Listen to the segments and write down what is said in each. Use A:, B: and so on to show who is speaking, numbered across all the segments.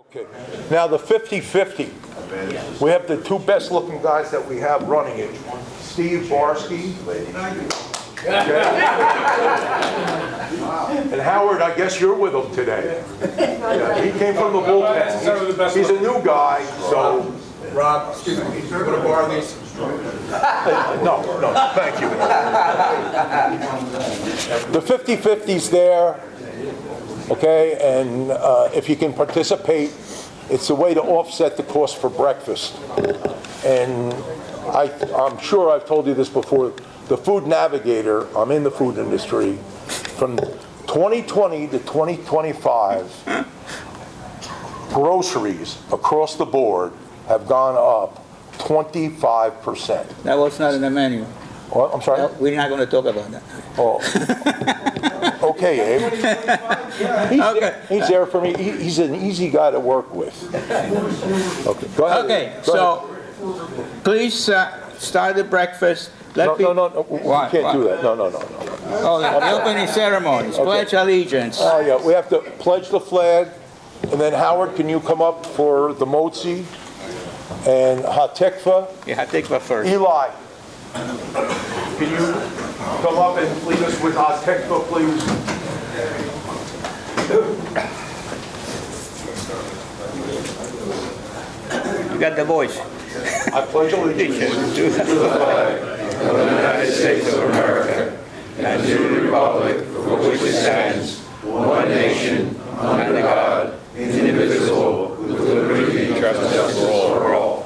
A: Okay. Now the 50-50. We have the two best looking guys that we have running it. Steve Barsky. Okay. And Howard, I guess you're with him today. Yeah, he came from the bullpen. He's a new guy, so.
B: Rob, excuse me, you going to borrow these?
A: No, thank you. The 50-50's there, okay, and if you can participate, it's a way to offset the cost for breakfast. And I'm sure I've told you this before, the Food Navigator, I'm in the food industry, from 2020 to 2025, groceries across the board have gone up 25%.
C: That was not in the menu.
A: What? I'm sorry?
C: No, we're not going to talk about that.
A: Oh. Okay, Abe. He's there for me. He's an easy guy to work with. Okay, go ahead.
C: Okay,
A: Go
C: so please start the breakfast.
A: No, we
C: What?
A: can't do that. No.
C: Oh, the opening ceremonies, pledge allegiance.
A: Oh, yeah, we have to pledge the flag, and then Howard, can you come up for the motzi and hatikva?
C: Yeah, hatikva first.
A: Eli, can you come up and lead us with hatikva, please?
C: You got the voice.
A: I pledge allegiance to the flag
D: of the United States of America and to the republic for which it stands, one nation, under God, indivisible, with liberty and justice for all.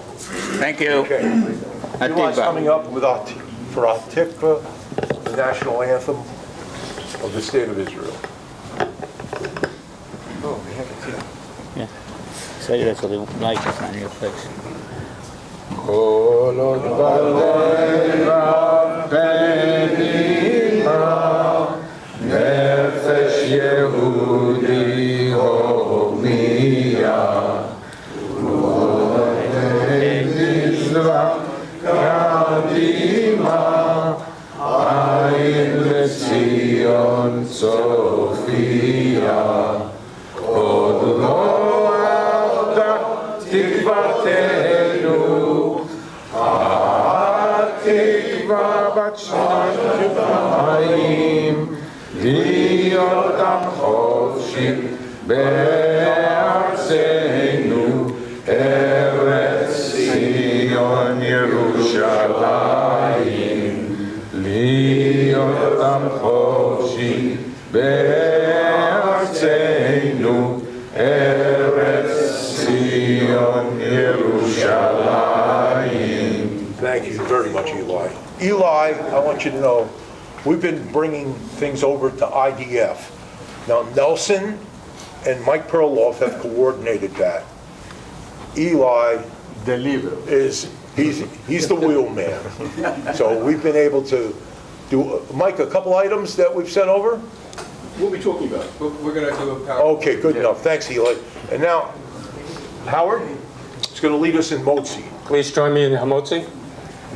C: Thank you.
A: Okay. Eli's coming up with for Hatikva, the national anthem of the state of Israel.
C: Oh, we have it too. Yeah. Say that so the light is on your face.
B: Nefesh Yehudi Homiya Kadima Ayin Lezion Sophia Od Lo Avda Tikvatenu Hatikva Bat Shamayim להיות החופשי בארצנו, ארץ ציון ירושלים. להיות החופשי בארצנו, ארץ ציון ירושלים.
A: Thank you very much, Eli. Eli, I want you to know, we've been bringing things over to IDF. Now, Nelson and Mike Perloff have coordinated that. Eli he's the wheelman. So we've been able to do, Mike, a couple items that we've sent over?
B: We'll be talking about it. We're going to do a power.
A: Okay, good enough. Thanks, Eli. And now, Howard is going to lead us in Motzi.
E: Please join me in Hamotzi.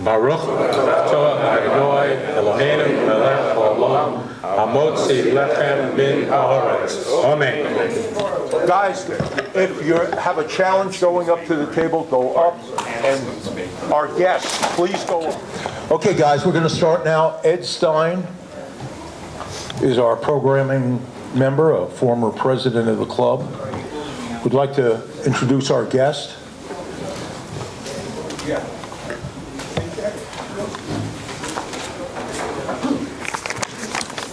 E: Baruch Atah Adonai Eloheinu melech haolam hamotzi lechem min haaretz. Amen.
A: Guys, if you have a challenge going up to the table, go up. And our guests, please go up. Okay, guys, we're going to start now. Ed Stein is our programming member, a former president of the club. We'd like to introduce our guest.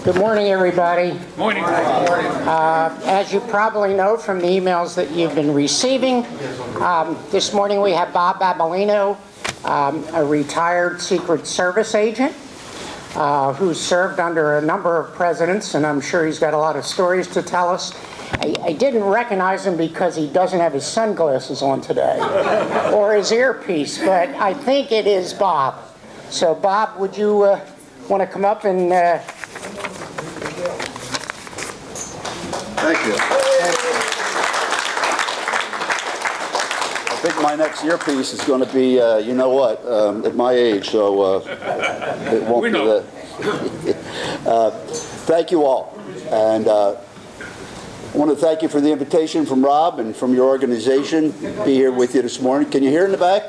F: Good morning, everybody. Morning. As you probably know from the emails that you've been receiving, this morning we have Bob Babilino, a retired Secret Service agent who's served under a number of presidents, and I'm sure he's got a lot of stories to tell us. I didn't recognize him because he doesn't have his sunglasses on today or his earpiece, but I think it is Bob. So, Bob, would you want to come up and...
G: Thank you. I think my next earpiece is going to be, you know what, at my age, so it won't be that. Thank you all. And I want to thank you for the invitation from Rob and from your organization to be here with you this morning. Can you hear in the back?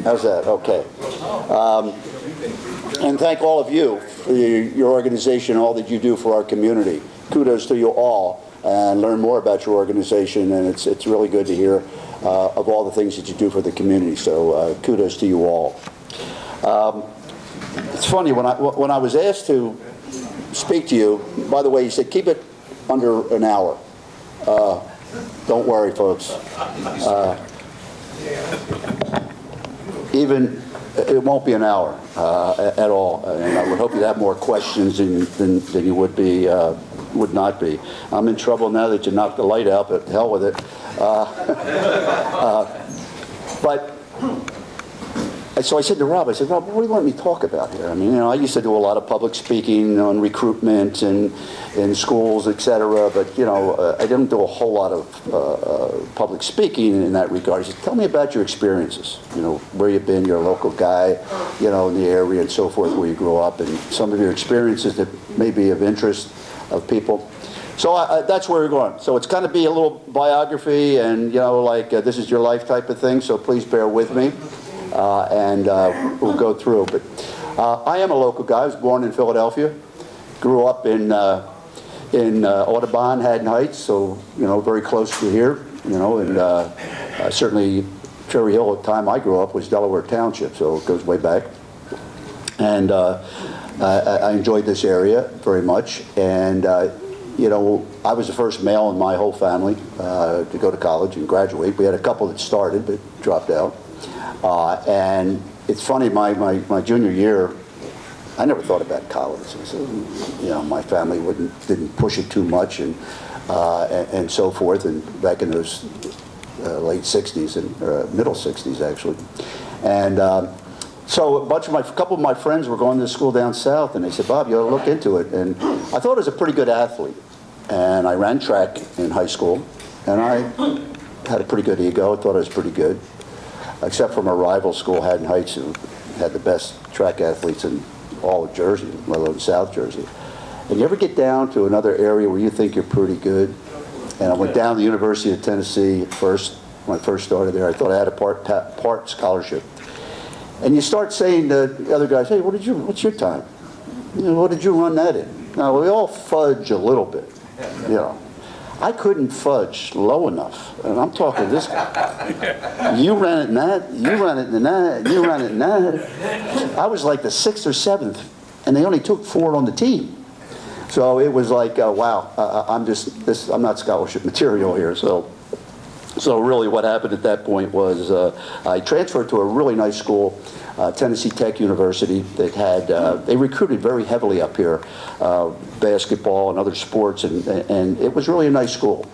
G: How's that? Okay. And thank all of you for your organization, all that you do for our community. Kudos to you all, and learn more about your organization, and it's really good to hear of all the things that you do for the community. So kudos to you all. It's funny, when I was asked to speak to you, by the way, you said keep it under an hour. Don't worry, folks. It won't be an hour at all, and I would hope you'd have more questions than you would not be. I'm in trouble now that you knocked the light out, but hell with it. So I said to Rob, Rob, what do you want me to talk about here? I mean, I used to do a lot of public speaking on recruitment and in schools, etc. But I didn't do a whole lot of public speaking in that regard. He said, tell me about your experiences. Where you've been, you're a local guy, in the area and so forth, where you grew up, and some of your experiences that may be of interest of people. So that's where we're going. So it's going to be a little biography and this is your life type of thing. So please bear with me. And we'll go through. But I am a local guy. I was born in Philadelphia. Grew up in Audubon, Haddon Heights, so very close to here. And certainly Cherry Hill at the time I grew up was Delaware Township, so it goes way back. And I enjoyed this area very much. And I was the first male in my whole family to go to college and graduate. We had a couple that started but dropped out. And it's funny, my junior year, I never thought about college. So, my family didn't push it too much and so forth. And back in those late '60s and middle '60s actually, and so a couple of my friends were going to school down south, and they said, Bob, you ought to look into it. And I thought I was a pretty good athlete, and I ran track in high school, and I had a pretty good ego. I thought I was pretty good. Except for my rival school, Haddon Heights, who had the best track athletes in all of Jersey, let alone South Jersey. And you ever get down to another area where you think you're pretty good? And I went down to the University of Tennessee when I first started there. I thought I had a part scholarship. And you start saying to the other guys, hey, what's your time? What did you run that in? Now, we all fudge a little bit, I couldn't fudge low enough. And I'm talking this guy. You ran it in that, you ran it in that, you ran it in that. I was like the 6th or 7th, and they only took 4 on the team. So it was like, wow, I'm not scholarship material here. So really what happened at that point was I transferred to a really nice school, Tennessee Tech University, that had, they recruited very heavily up here, basketball and other sports, and it was really a nice school,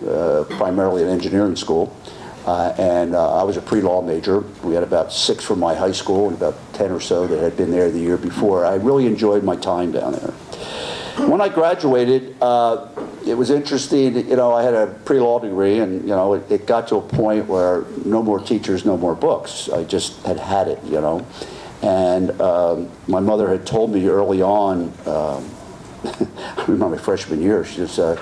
G: primarily an engineering school. And I was a pre-law major. We had about 6 from my high school and about 10 or so that had been there the year before. I really enjoyed my time down there. When I graduated, it was interesting. I had a pre-law degree, and it got to a point where no more teachers, no more books. I just had it, And my mother had told me early on, I remember my freshman year, she said,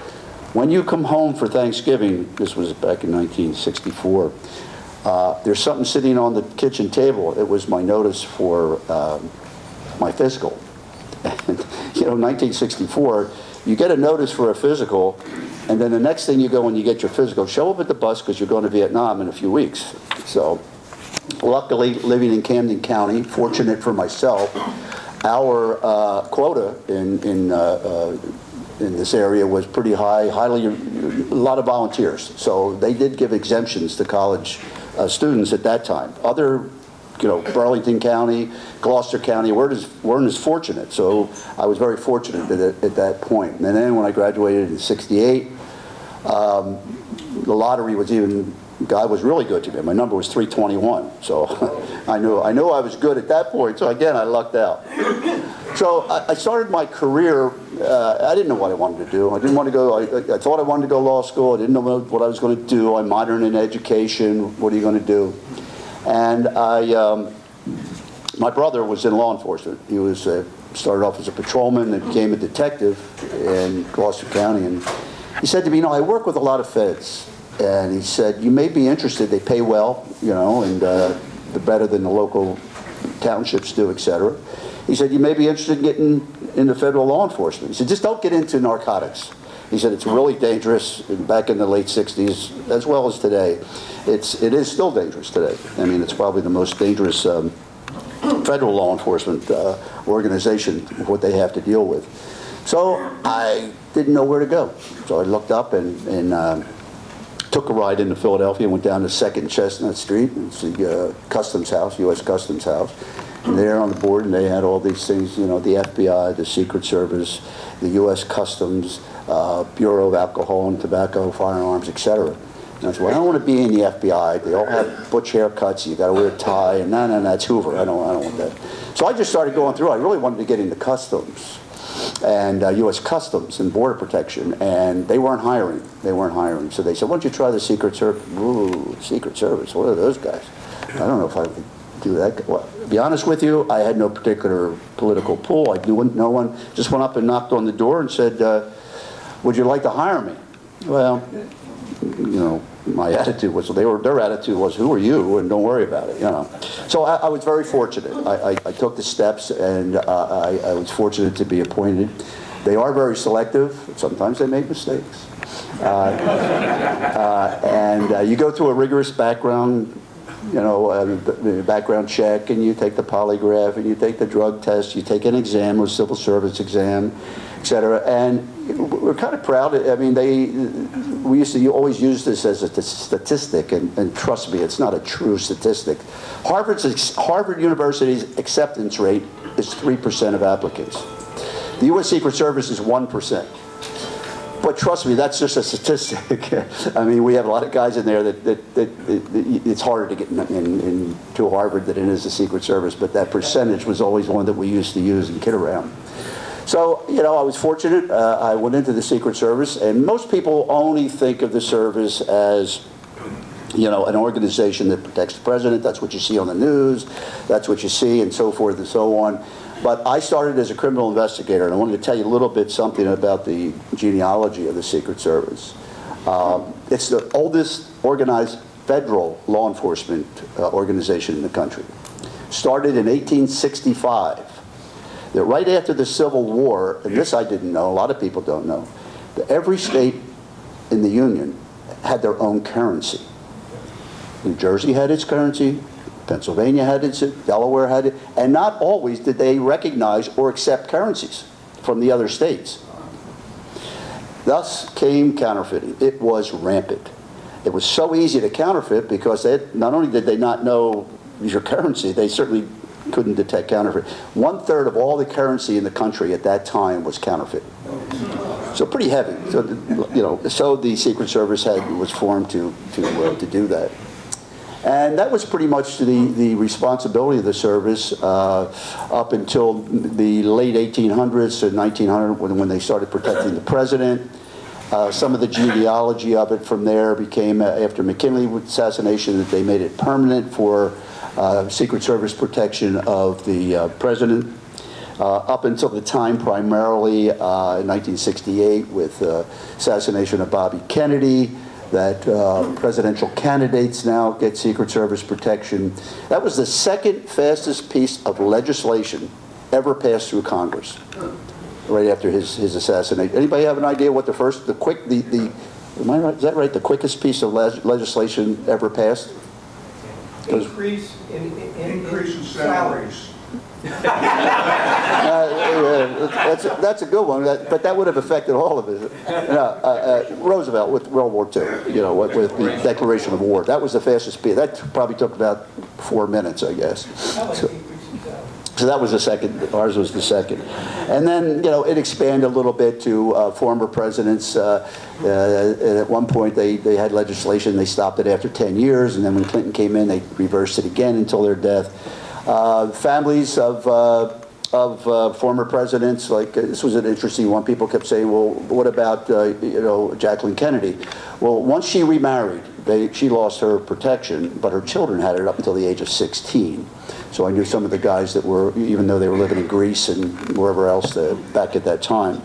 G: when you come home for Thanksgiving, this was back in 1964, there's something sitting on the kitchen table. It was my notice for my physical. And, 1964, you get a notice for a physical, and then the next thing you go when you get your physical, show up at the bus because you're going to Vietnam in a few weeks. So luckily, living in Camden County, fortunate for myself, our quota in this area was pretty high, a lot of volunteers. So they did give exemptions to college students at that time. Other Burlington County, Gloucester County weren't as fortunate. So I was very fortunate at that point. And then when I graduated in '68, the lottery God was really good to me. My number was 321. So I knew I was good at that point. So again, I lucked out. So I started my career. I didn't know what I wanted to do. I didn't want to go. I thought I wanted to go to law school. I didn't know what I was going to do. I'm modern in education. What are you going to do? And my brother was in law enforcement. He was started off as a patrolman and became a detective in Gloucester County, and He said to me, I work with a lot of feds. And he said, you may be interested, they pay well, and they're better than the local townships do, et cetera. He said, you may be interested in getting into federal law enforcement. He said, just don't get into narcotics. He said, it's really dangerous. Back in the late 60s, as well as today, it is still dangerous today. I mean, it's probably the most dangerous federal law enforcement organization, what they have to deal with. So I didn't know where to go. So I looked up and took a ride into Philadelphia, went down to 2nd and Chestnut Street. It's the Customs House, U.S. Customs House. And there on the board, and they had all these things, the FBI, the Secret Service, the U.S. Customs, Bureau of Alcohol and Tobacco, Firearms, etc. And I said, well, I don't want to be in the FBI. They all have butch haircuts. You got to wear a tie. And no, that's Hoover. I don't want that. So I just started going through. I really wanted to get into Customs and U.S. Customs and Border Protection, and they weren't hiring. So they said, why don't you try the Secret Service? Ooh, Secret Service, what are those guys? I don't know if I would do that. Well, to be honest with you, I had no particular political pull. I knew no one. Just went up and knocked on the door and said, would you like to hire me? Well, my attitude was, their attitude was, who are you, and don't worry about it, So I was very fortunate. I took the steps, and I was fortunate to be appointed. They are very selective. Sometimes they make mistakes. And you go through a rigorous background, background check, and you take the polygraph, and you take the drug test, you take an exam, a civil service exam, etc. And we're kind of proud. I mean, we used to always use this as a statistic, and trust me, it's not a true statistic. Harvard University's acceptance rate is 3% of applicants. The U.S. Secret Service is 1%. But trust me, that's just a statistic. I mean, we have a lot of guys in there that it's harder to get into Harvard than it is the Secret Service, but that percentage was always one that we used to use and kid around. So, I was fortunate. I went into the Secret Service, and most people only think of the service as, an organization that protects the president. That's what you see on the news. That's what you see, and so forth and so on. But I started as a criminal investigator, and I wanted to tell you a little bit something about the genealogy of the Secret Service. It's the oldest organized federal law enforcement organization in the country. Started in 1865. That right after the Civil War, and this I didn't know, a lot of people don't know, that every state in the Union had their own currency. New Jersey had its currency, Pennsylvania had its, Delaware had it, and not always did they recognize or accept currencies from the other states. Thus came counterfeiting. It was rampant. It was so easy to counterfeit because not only did they not know your currency, they certainly couldn't detect counterfeit. 1/3 of all the currency in the country at that time was counterfeit. So pretty heavy. So so the Secret Service was formed to do that. And that was pretty much the responsibility of the service up until the late 1800s to 1900 when they started protecting the president. Some of the genealogy of it from there became, after McKinley's assassination, that they made it permanent for Secret Service protection of the president. Up until the time primarily in 1968 with assassination of Bobby Kennedy, that presidential candidates now get Secret Service protection. That was the second fastest piece of legislation ever passed through Congress, right after his assassination. Anybody have an idea what am I right? Is that right? The quickest piece of legislation ever passed?
H: Increase in salaries.
G: That's a good one, but that would have affected all of it. Roosevelt with World War II, with the Declaration of War. That was the fastest speed. That probably took about 4 minutes, I guess. So that was the second. Ours was the second. And then, it expanded a little bit to former presidents. At one point, they had legislation. They stopped it after 10 years. And then when Clinton came in, they reversed it again until their death. Families of former presidents, like this was an interesting one. People kept saying, well, what about, Jacqueline Kennedy? Well, once she remarried, she lost her protection, but her children had it up until the age of 16. So I knew some of the guys that were, even though they were living in Greece and wherever else back at that time.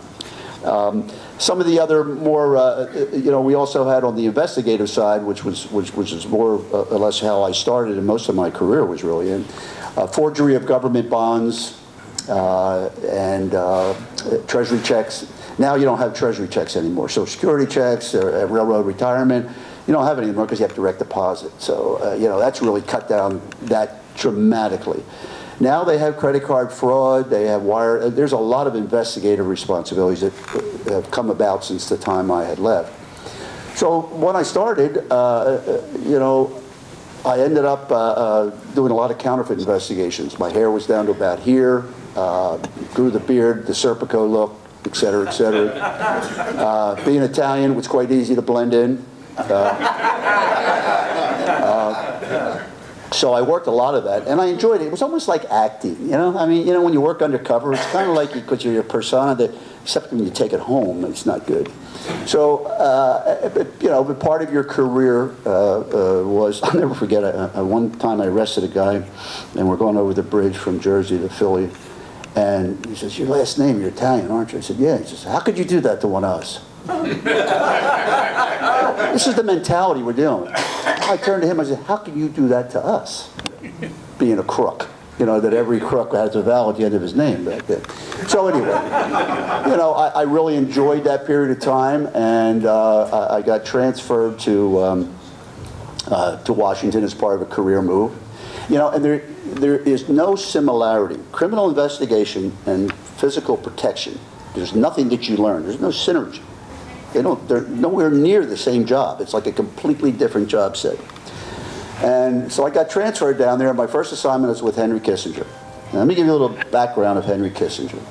G: Some of the other more, we also had on the investigative side, which is more or less how I started, and most of my career was really in forgery of government bonds and treasury checks. Now you don't have treasury checks anymore. Social security checks, railroad retirement, you don't have it anymore because you have direct deposit. So, that's really cut down that dramatically. Now they have credit card fraud, they have wire, there's a lot of investigative responsibilities that have come about since the time I had left. So when I started, I ended up doing a lot of counterfeit investigations. My hair was down to about here, grew the beard, the Serpico look, et cetera, et cetera. Being Italian was quite easy to blend in. So I worked a lot of that, and I enjoyed it. It was almost like acting, when you work undercover, it's kind of like because you're a persona that, except when you take it home, it's not good. So, but part of your career was, I'll never forget, one time I arrested a guy, and we're going over the bridge from Jersey to Philly, and he says, "Your last name, you're Italian, aren't you?" I said, "Yeah." He says, "How could you do that to one of us?" This is the mentality we're dealing with. I turned to him, I said, "How can you do that to us?" Being a crook. That every crook has a vowel at the end of his name back then. So anyway, I really enjoyed that period of time, and I got transferred to Washington as part of a career move. And there is no similarity. Criminal investigation and physical protection, there's nothing that you learn. There's no synergy. They're nowhere near the same job. It's like a completely different job set. And so I got transferred down there, and my first assignment was with Henry Kissinger. Now, let me give you a little background of Henry Kissinger.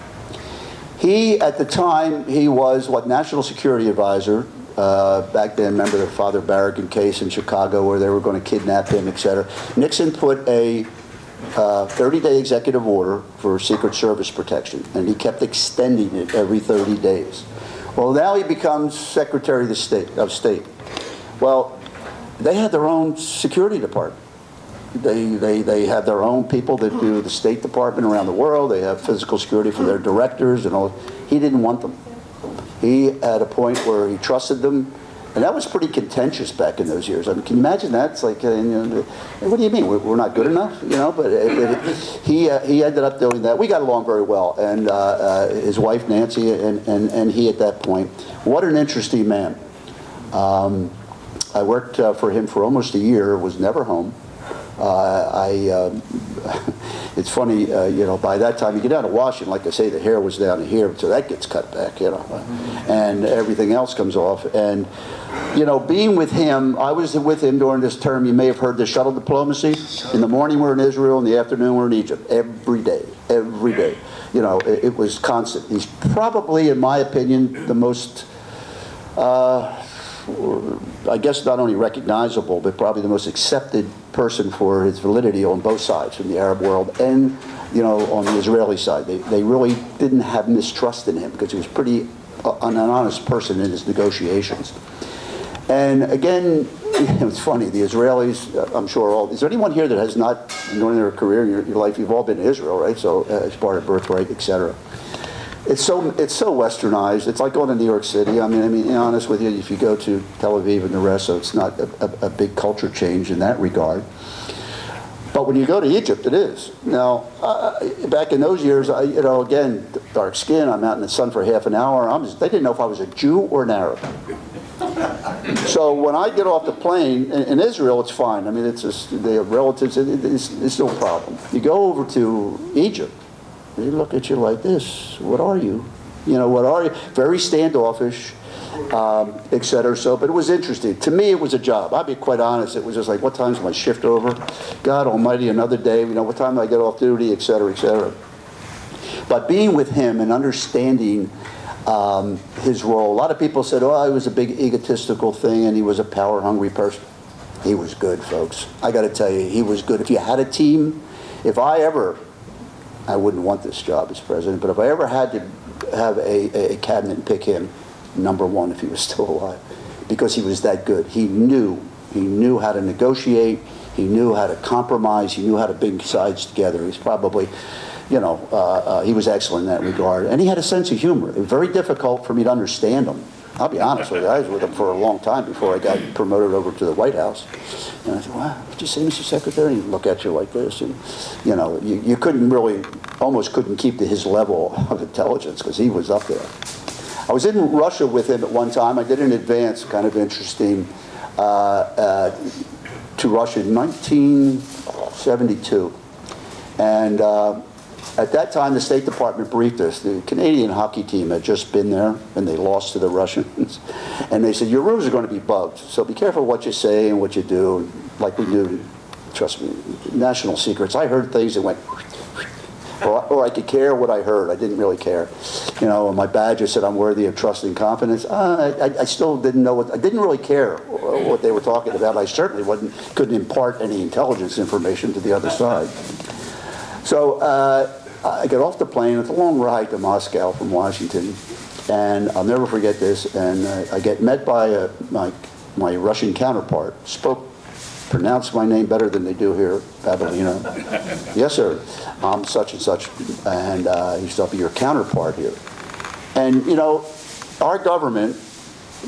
G: He, at the time, he was National Security Advisor. Back then, remember the Father Barragan case in Chicago where they were going to kidnap him, et cetera. Nixon put a 30-day executive order for Secret Service protection, and he kept extending it every 30 days. Well, now he becomes Secretary of State. Well, they had their own security department. They have their own people that do the State Department around the world. They have physical security for their directors and all. He didn't want them. He had a point where he trusted them, and that was pretty contentious back in those years. I mean, can you imagine that? It's like, what do you mean? We're not good enough? But he ended up doing that. We got along very well, and his wife Nancy and he at that point. What an interesting man. I worked for him for almost a year. Was never home. It's funny, by that time you get down to Washington, like I say, the hair was down to here, so that gets cut back, and everything else comes off. And, being with him, I was with him during this term. You may have heard the shuttle diplomacy. In the morning we're in Israel, in the afternoon we're in Egypt. Every day. It was constant. He's probably, in my opinion, the most, I guess not only recognizable, but probably the most accepted person for his validity on both sides, from the Arab world and, on the Israeli side. They really didn't have mistrust in him because he was pretty an honest person in his negotiations. And again, it's funny, the Israelis, I'm sure is there anyone here that has not, during their career, your life, you've all been to Israel, right? So as part of birthright, etc. It's so westernized. It's like going to New York City. I mean, to be honest with you, if you go to Tel Aviv and the rest, so it's not a big culture change in that regard. But when you go to Egypt, it is. Now, back in those years, again, dark skin. I'm out in the sun for half an hour. They didn't know if I was a Jew or an Arab. So when I get off the plane in Israel, it's fine. I mean, it's just they have relatives. It's no problem. You go over to Egypt. They look at you like this. What are you? What are you? Very standoffish, et cetera. So, but it was interesting. To me, it was a job. I'll be quite honest. It was just like, what time's my shift over? God almighty, another day. What time do I get off duty, et cetera, et cetera. But being with him and understanding his role. A lot of people said, oh, it was a big egotistical thing and he was a power-hungry person. He was good, folks. I got to tell you, he was good. If you had a team, I wouldn't want this job as president, but if I ever had to have a cabinet and pick him, number one if he was still alive, because he was that good. He knew how to negotiate, he knew how to compromise, he knew how to bring sides together. He's probably, he was excellent in that regard. And he had a sense of humor. It was very difficult for me to understand him. I'll be honest with you, I was with him for a long time before I got promoted over to the White House. And I said, wow, what'd you say, Mr. Secretary? And he'd look at you like this. And, you couldn't really, almost couldn't keep to his level of intelligence because he was up there. I was in Russia with him at one time. I did an advance, kind of interesting, to Russia in 1972. And at that time, the State Department briefed us. The Canadian hockey team had just been there, and they lost to the Russians. And they said, your rooms are going to be bugged, so be careful what you say and what you do. Like we do, trust me, national secrets. I heard things that went, or I could care what I heard. I didn't really care. My badge said I'm worthy of trust and confidence. I still didn't know I didn't really care what they were talking about. I certainly couldn't impart any intelligence information to the other side. So I get off the plane. It's a long ride to Moscow from Washington, and I'll never forget this. And I get met by my Russian counterpart. Pronounced my name better than they do here, Babilino. Yes, sir. I'm such and such, and he said, I'll be your counterpart here. And our government,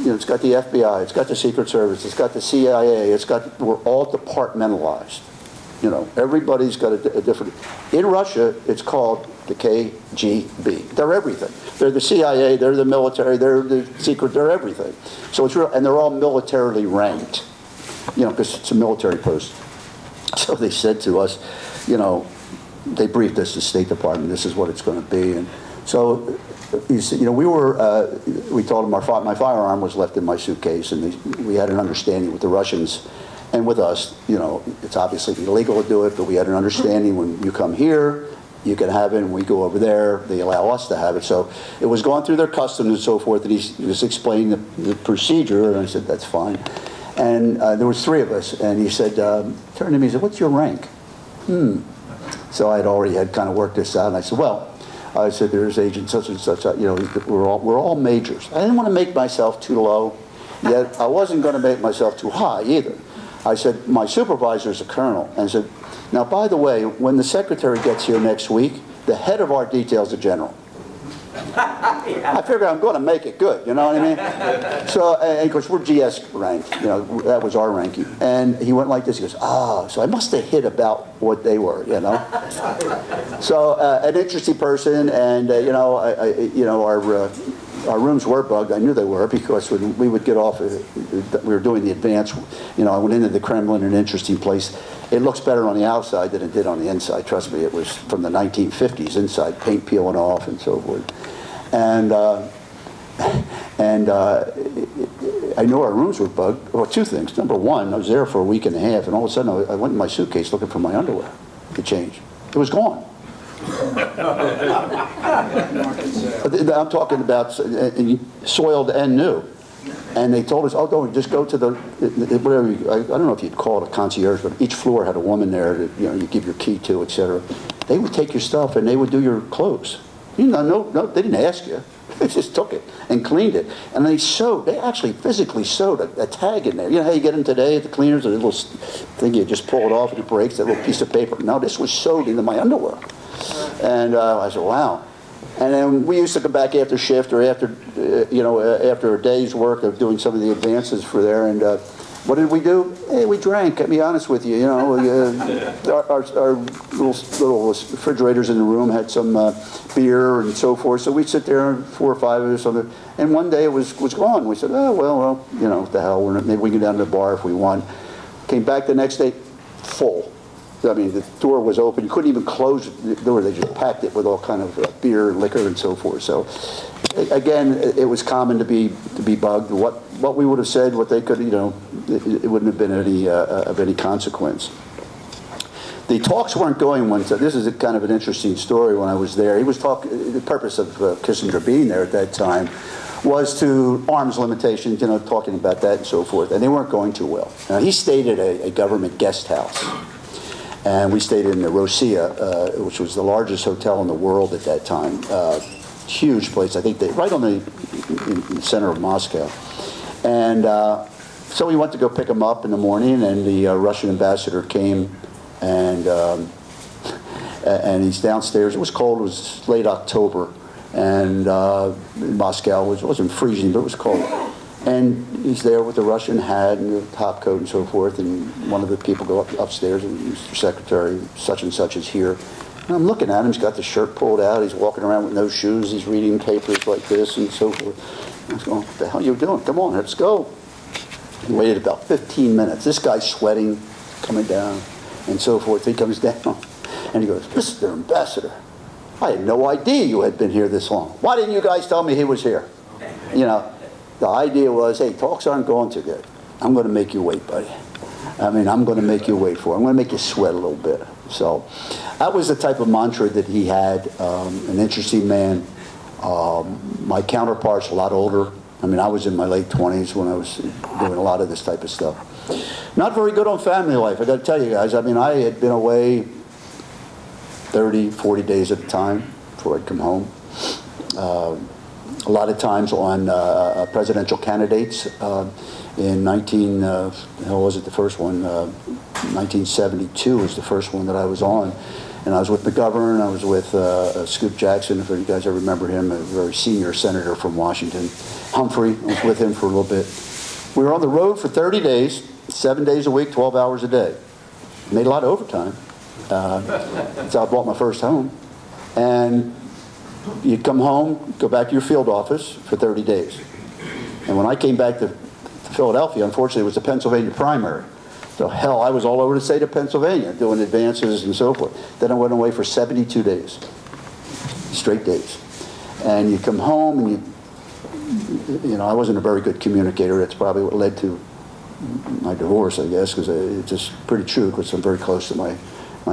G: it's got the FBI, it's got the Secret Service, it's got the CIA, we're all departmentalized. Everybody's got a different. In Russia, it's called the KGB. They're everything. They're the CIA. They're the military. They're the secret. They're everything. So it's real, and they're all militarily ranked. Because it's a military post. So they said to us, they briefed us, the State Department. This is what it's going to be, and so. We told them my firearm was left in my suitcase, and we had an understanding with the Russians and with us. It's obviously illegal to do it, but we had an understanding when you come here, you can have it, and we go over there, they allow us to have it. So it was going through their customs and so forth, and he was explaining the procedure, and I said, that's fine. And there was three of us, and he said, turned to me, he said, what's your rank? So I had already kind of worked this out, and I said, I said, there's agent such and such, we're all majors. I didn't want to make myself too low, yet I wasn't going to make myself too high either. I said, my supervisor is a colonel, and I said, now, by the way, when the secretary gets here next week, the head of our detail is a general. I figured I'm going to make it good, you know what I mean? So, and of course, we're GS ranked, that was our ranking. And he went like this, he goes, so I must have hit about what they were, So, an interesting person, and, our rooms were bugged. I knew they were because when we would get off, we were doing the advance, I went into the Kremlin, an interesting place. It looks better on the outside than it did on the inside. Trust me, it was from the 1950s inside, paint peeling off and so forth. And I know our rooms were bugged. Well, two things. Number one, I was there for a week and a half, and all of a sudden I went in my suitcase looking for my underwear to change. It was gone. I'm talking about soiled and new. And they told us, don't, just go to the, whatever, I don't know if you'd call it a concierge, but each floor had a woman there that, you give your key to, etc. They would take your stuff and they would do your clothes. No, they didn't ask you. They just took it and cleaned it. And they actually physically sewed a tag in there. You know how you get them today at the cleaners, a little thing, you just pull it off and it breaks, that little piece of paper. No, this was sewed into my underwear. And I said, wow. And then we used to come back after shift or after a day's work of doing some of the advances for there. And what did we do? Hey, we drank. I'll be honest with you. Our little refrigerators in the room had some beer and so forth. So we'd sit there, 4 or 5 or something. And one day it was gone. We said, what the hell? Maybe we can go down to the bar if we want. Came back the next day, full. I mean, the door was open. You couldn't even close the door. They just packed it with all kind of beer, liquor, and so forth. So, again, it was common to be bugged. What we would have said, what they could, it wouldn't have been of any consequence. The talks weren't going when. So this is kind of an interesting story. When I was there, he was talking. The purpose of Kissinger being there at that time was to arms limitations. Talking about that and so forth, and they weren't going too well. Now, he stayed at a government guest house. And we stayed in the Rossiya, which was the largest hotel in the world at that time. Huge place, I think, right in the center of Moscow. And so we went to go pick him up in the morning, and the Russian ambassador came, and and he's downstairs. It was cold. It was late October, and in Moscow it wasn't freezing, but it was cold. And he's there with the Russian hat and the top coat and so forth, and one of the people go upstairs, and Mr. Secretary, such and such is here. And I'm looking at him, he's got the shirt pulled out, he's walking around with no shoes, he's reading papers like this and so forth. I was going, what the hell are you doing? Come on, let's go. He waited about 15 minutes. This guy's sweating, coming down, and so forth. He comes down, and he goes, Mr. Ambassador, I had no idea you had been here this long. Why didn't you guys tell me he was here? You know, the idea was, hey, talks aren't going too good. I'm going to make you wait, buddy. I mean, I'm going to make you wait for it. I'm going to make you sweat a little bit. So that was the type of mantra that he had, an interesting man. My counterpart's a lot older. I mean, I was in my late 20s when I was doing a lot of this type of stuff. Not very good on family life, I got to tell you guys. I mean, I had been away 30, 40 days at a time before I'd come home. A lot of times on presidential candidates. In 1972 was the first one that I was on. And I was with McGovern, I was with Scoop Jackson, if you guys ever remember him, a very senior senator from Washington. Humphrey, I was with him for a little bit. We were on the road for 30 days, 7 days a week, 12 hours a day. Made a lot of overtime. So I bought my first home. And you'd come home, go back to your field office for 30 days. And when I came back to Philadelphia, unfortunately, it was the Pennsylvania primary. So hell, I was all over the state of Pennsylvania doing advances and so forth. Then I went away for 72 days, straight days. And you come home and you know, I wasn't a very good communicator. That's probably what led to my divorce, I guess, because it's just pretty true, because I'm very close to my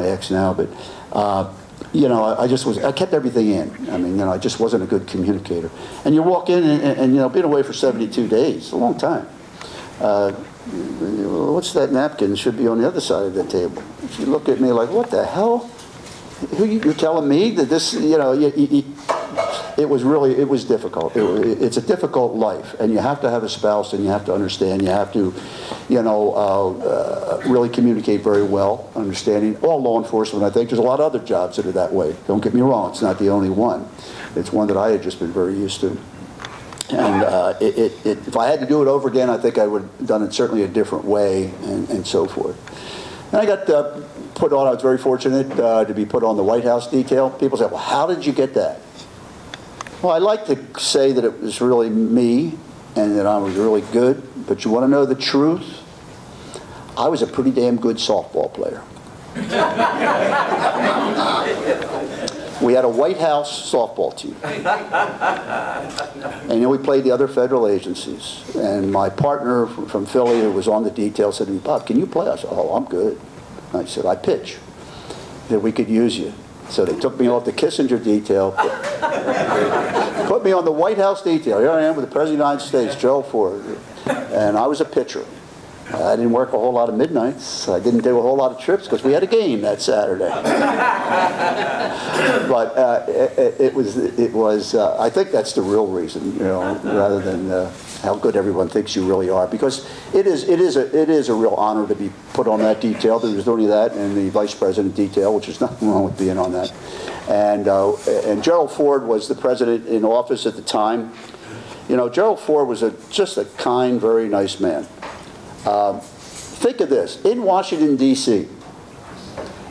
G: ex now. But, you know, I kept everything in. I mean, you know, I just wasn't a good communicator. And you walk in and you know, being away for 72 days, a long time. What's that napkin? It should be on the other side of the table. She looked at me like, what the hell? You're telling me that this, you know, it was difficult. It's a difficult life, and you have to have a spouse, and you have to understand. You have to, you know, really communicate very well, understanding. All law enforcement, I think, there's a lot of other jobs that are that way. Don't get me wrong, it's not the only one. It's one that I had just been very used to. And if I had to do it over again, I think I would have done it certainly a different way, and so forth. And I got put on, I was very fortunate to be put on the White House detail. People say, well, how did you get that? Well, I like to say that it was really me and that I was really good, but you want to know the truth? I was a pretty damn good softball player. We had a White House softball team. And you know, we played the other federal agencies. And my partner from Philly, who was on the detail, said to me, Bob, can you play? I said, oh, I'm good. I said, I pitch. That we could use you. So they took me off the Kissinger detail, put me on the White House detail. Here I am with the President of the United States, Gerald Ford. And I was a pitcher. I didn't work a whole lot of midnights. I didn't do a whole lot of trips because we had a game that Saturday. But it was. I think that's the real reason, you know, rather than how good everyone thinks you really are. Because it is a real honor to be put on that detail. There was only that and the vice president detail, which is nothing wrong with being on that. And Gerald Ford was the president in office at the time. You know, Gerald Ford was just a kind, very nice man. Think of this. In Washington, D.C.,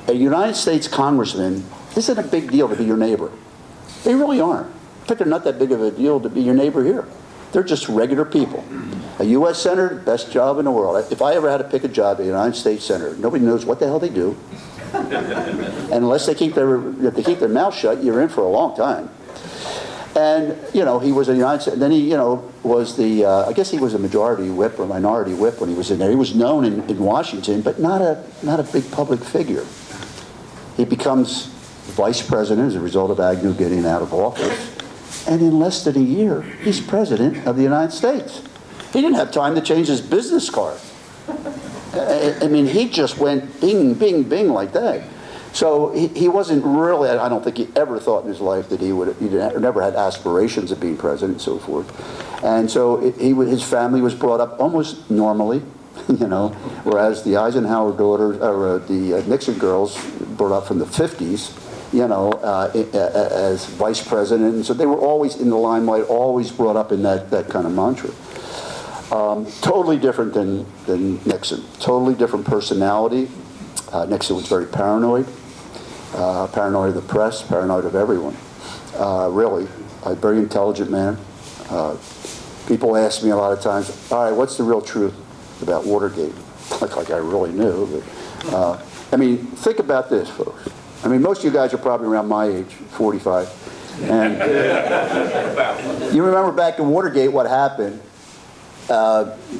G: a United States congressman isn't a big deal to be your neighbor. They really aren't. In fact, they're not that big of a deal to be your neighbor here. They're just regular people. A U.S. senator, best job in the world. If I ever had to pick a job, a United States senator, nobody knows what the hell they do. And unless if they keep their mouth shut, you're in for a long time. And, you know, he was a United States, then he, you know, was the, I guess he was a majority whip or minority whip when he was in there. He was known in Washington, but not a big public figure. He becomes vice president as a result of Agnew getting out of office. And in less than a year, he's president of the United States. He didn't have time to change his business card. I mean, he just went bing, bing, bing like that. So he wasn't really, I don't think he ever thought in his life that he never had aspirations of being president and so forth. And so his family was brought up almost normally, you know, whereas the Eisenhower daughters, or the Nixon girls brought up from the 50s, as vice president. And so they were always in the limelight, always brought up in that kind of mantra. Totally different than Nixon. Totally different personality. Nixon was very paranoid. Paranoid of the press, paranoid of everyone. Really, a very intelligent man. People ask me a lot of times, all right, what's the real truth about Watergate? Like I really knew. But, I mean, think about this, folks. I mean, most of you guys are probably around my age, 45. And you remember back in Watergate what happened.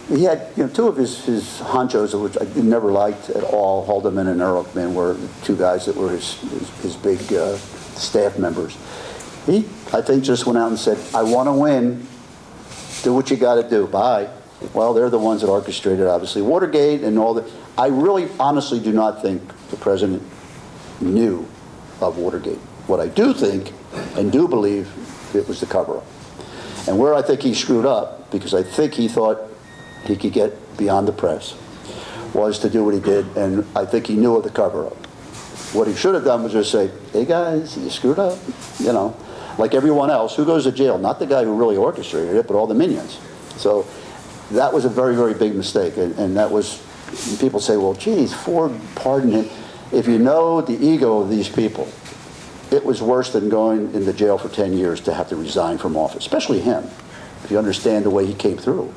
G: He had, two of his honchos, which I never liked at all, Haldeman and Ehrlichman, were two guys that were his big staff members. He, I think, just went out and said, I want to win. Do what you got to do. Bye. Well, they're the ones that orchestrated, obviously, Watergate and all that. I really, honestly do not think the president knew of Watergate. What I do think and do believe, it was the cover-up. And where I think he screwed up, because I think he thought he could get beyond the press, was to do what he did, and I think he knew of the cover-up. What he should have done was just say, hey guys, you screwed up, like everyone else. Who goes to jail? Not the guy who really orchestrated it, but all the minions. So that was a very, very big mistake, and that was, people say, well, geez, Ford pardoned him. If you know the ego of these people, it was worse than going into jail for 10 years to have to resign from office, especially him, if you understand the way he came through.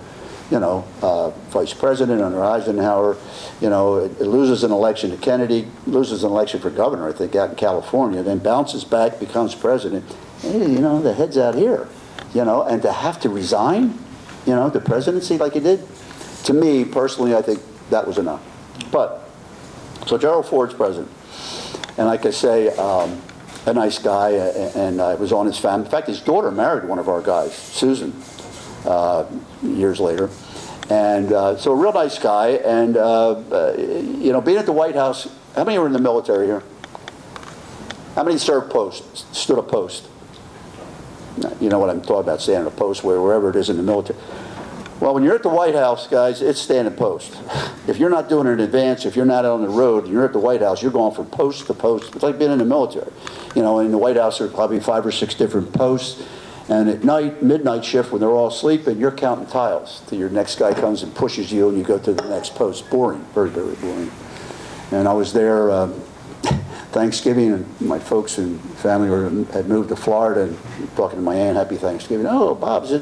G: Vice president under Eisenhower, loses an election to Kennedy, loses an election for governor, I think, out in California, then bounces back, becomes president. Hey, the head's out here, and to have to resign, the presidency like he did, to me, personally, I think that was enough. But, so Gerald Ford's president, and like I say, a nice guy, and I was on his family. In fact, his daughter married one of our guys, Susan, years later. And so a real nice guy, and being at the White House, how many were in the military here? How many served post, stood a post? You know what I'm talking about, standing a post wherever it is in the military. Well, when you're at the White House, guys, it's standing post. If you're not doing it in advance, if you're not on the road, you're at the White House, you're going from post to post. It's like being in the military. In the White House, there are probably 5 or 6 different posts. And at night, midnight shift, when they're all sleeping, you're counting tiles till your next guy comes and pushes you and you go to the next post. Boring, very, very boring. And I was there Thanksgiving, and my folks and family had moved to Florida, and talking to my aunt, happy Thanksgiving. Oh, Bob's at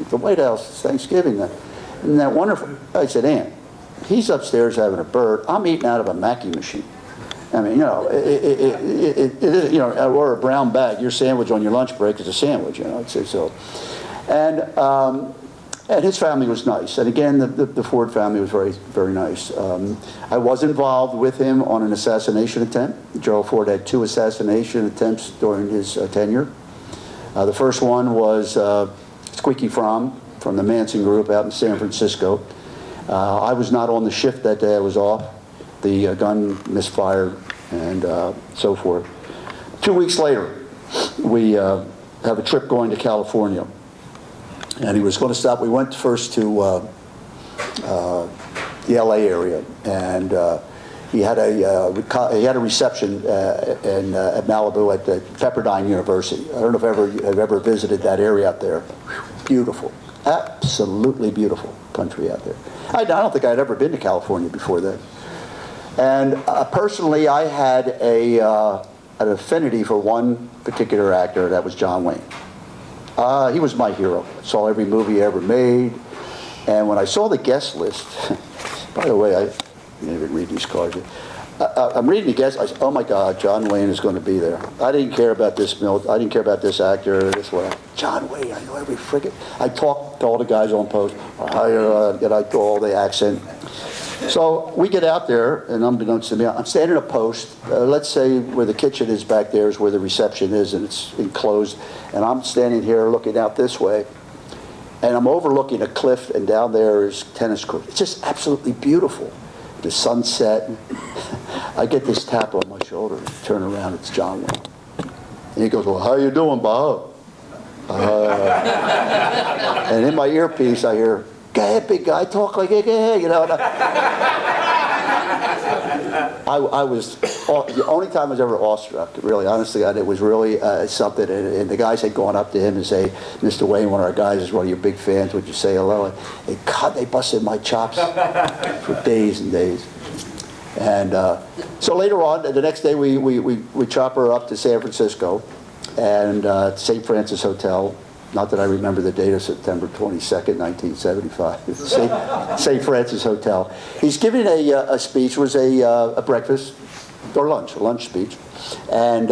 G: the White House, it's Thanksgiving. Isn't that wonderful? I said, Aunt, he's upstairs having a bird. I'm eating out of a Mackey machine. I mean, or a brown bag. Your sandwich on your lunch break is a sandwich, I'd say so. And his family was nice. And again, the Ford family was very, very nice. I was involved with him on an assassination attempt. Gerald Ford had 2 assassination attempts during his tenure. The first one was Squeaky Fromm from the Manson Group out in San Francisco. I was not on the shift that day. I was off. The gun misfired and so forth. 2 weeks later, we have a trip going to California. And he was going to stop. We went first to the LA area, and he had a reception at Malibu at the Pepperdine University. I don't know if you have ever visited that area out there. Beautiful, absolutely beautiful country out there. I don't think I'd ever been to California before that. And personally, I had an affinity for one particular actor. That was John Wayne. He was my hero. I saw every movie he ever made. And when I saw the guest list, by the way, I didn't even read these cards. I'm reading the guest. I said, oh my God, John Wayne is going to be there. I didn't care about this I didn't care about this actor, this one. John Wayne, I know every frickin'. I talked to all the guys on post. I do all the accent. So we get out there, and unbeknownst to me, I'm standing at a post. Let's say where the kitchen is back there is where the reception is, and it's enclosed. And I'm standing here looking out this way, and I'm overlooking a cliff, and down there is tennis court. It's just absolutely beautiful. The sunset. I get this tap on my shoulder, and turn around, it's John Wayne. And he goes, well, how you doing, Bob? And in my earpiece, I hear, go ahead, big guy, talk like it, go ahead, I I was, the only time I was ever awestruck, really, honestly, and it was really something, and the guys had gone up to him and say, Mr. Wayne, one of our guys is one of your big fans, would you say hello? And God, they busted my chops for days and days. And so later on, the next day, we chop her up to San Francisco, and St. Francis Hotel. Not that I remember the date of September 22nd, 1975. St. Francis Hotel. He's giving a speech. It was a breakfast or lunch, a lunch speech, and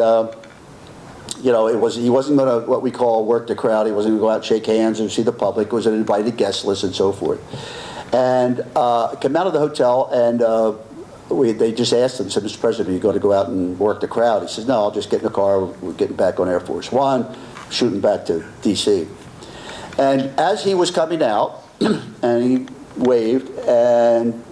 G: you know, he wasn't going to what we call work the crowd. He wasn't going to go out and shake hands and see the public. It was an invited guest list and so forth. And came out of the hotel and. They just asked him, said, Mr. President, are you going to go out and work the crowd? He says, no, I'll just get in the car. We're getting back on Air Force One, shooting back to D.C. And as he was coming out, and he waved, and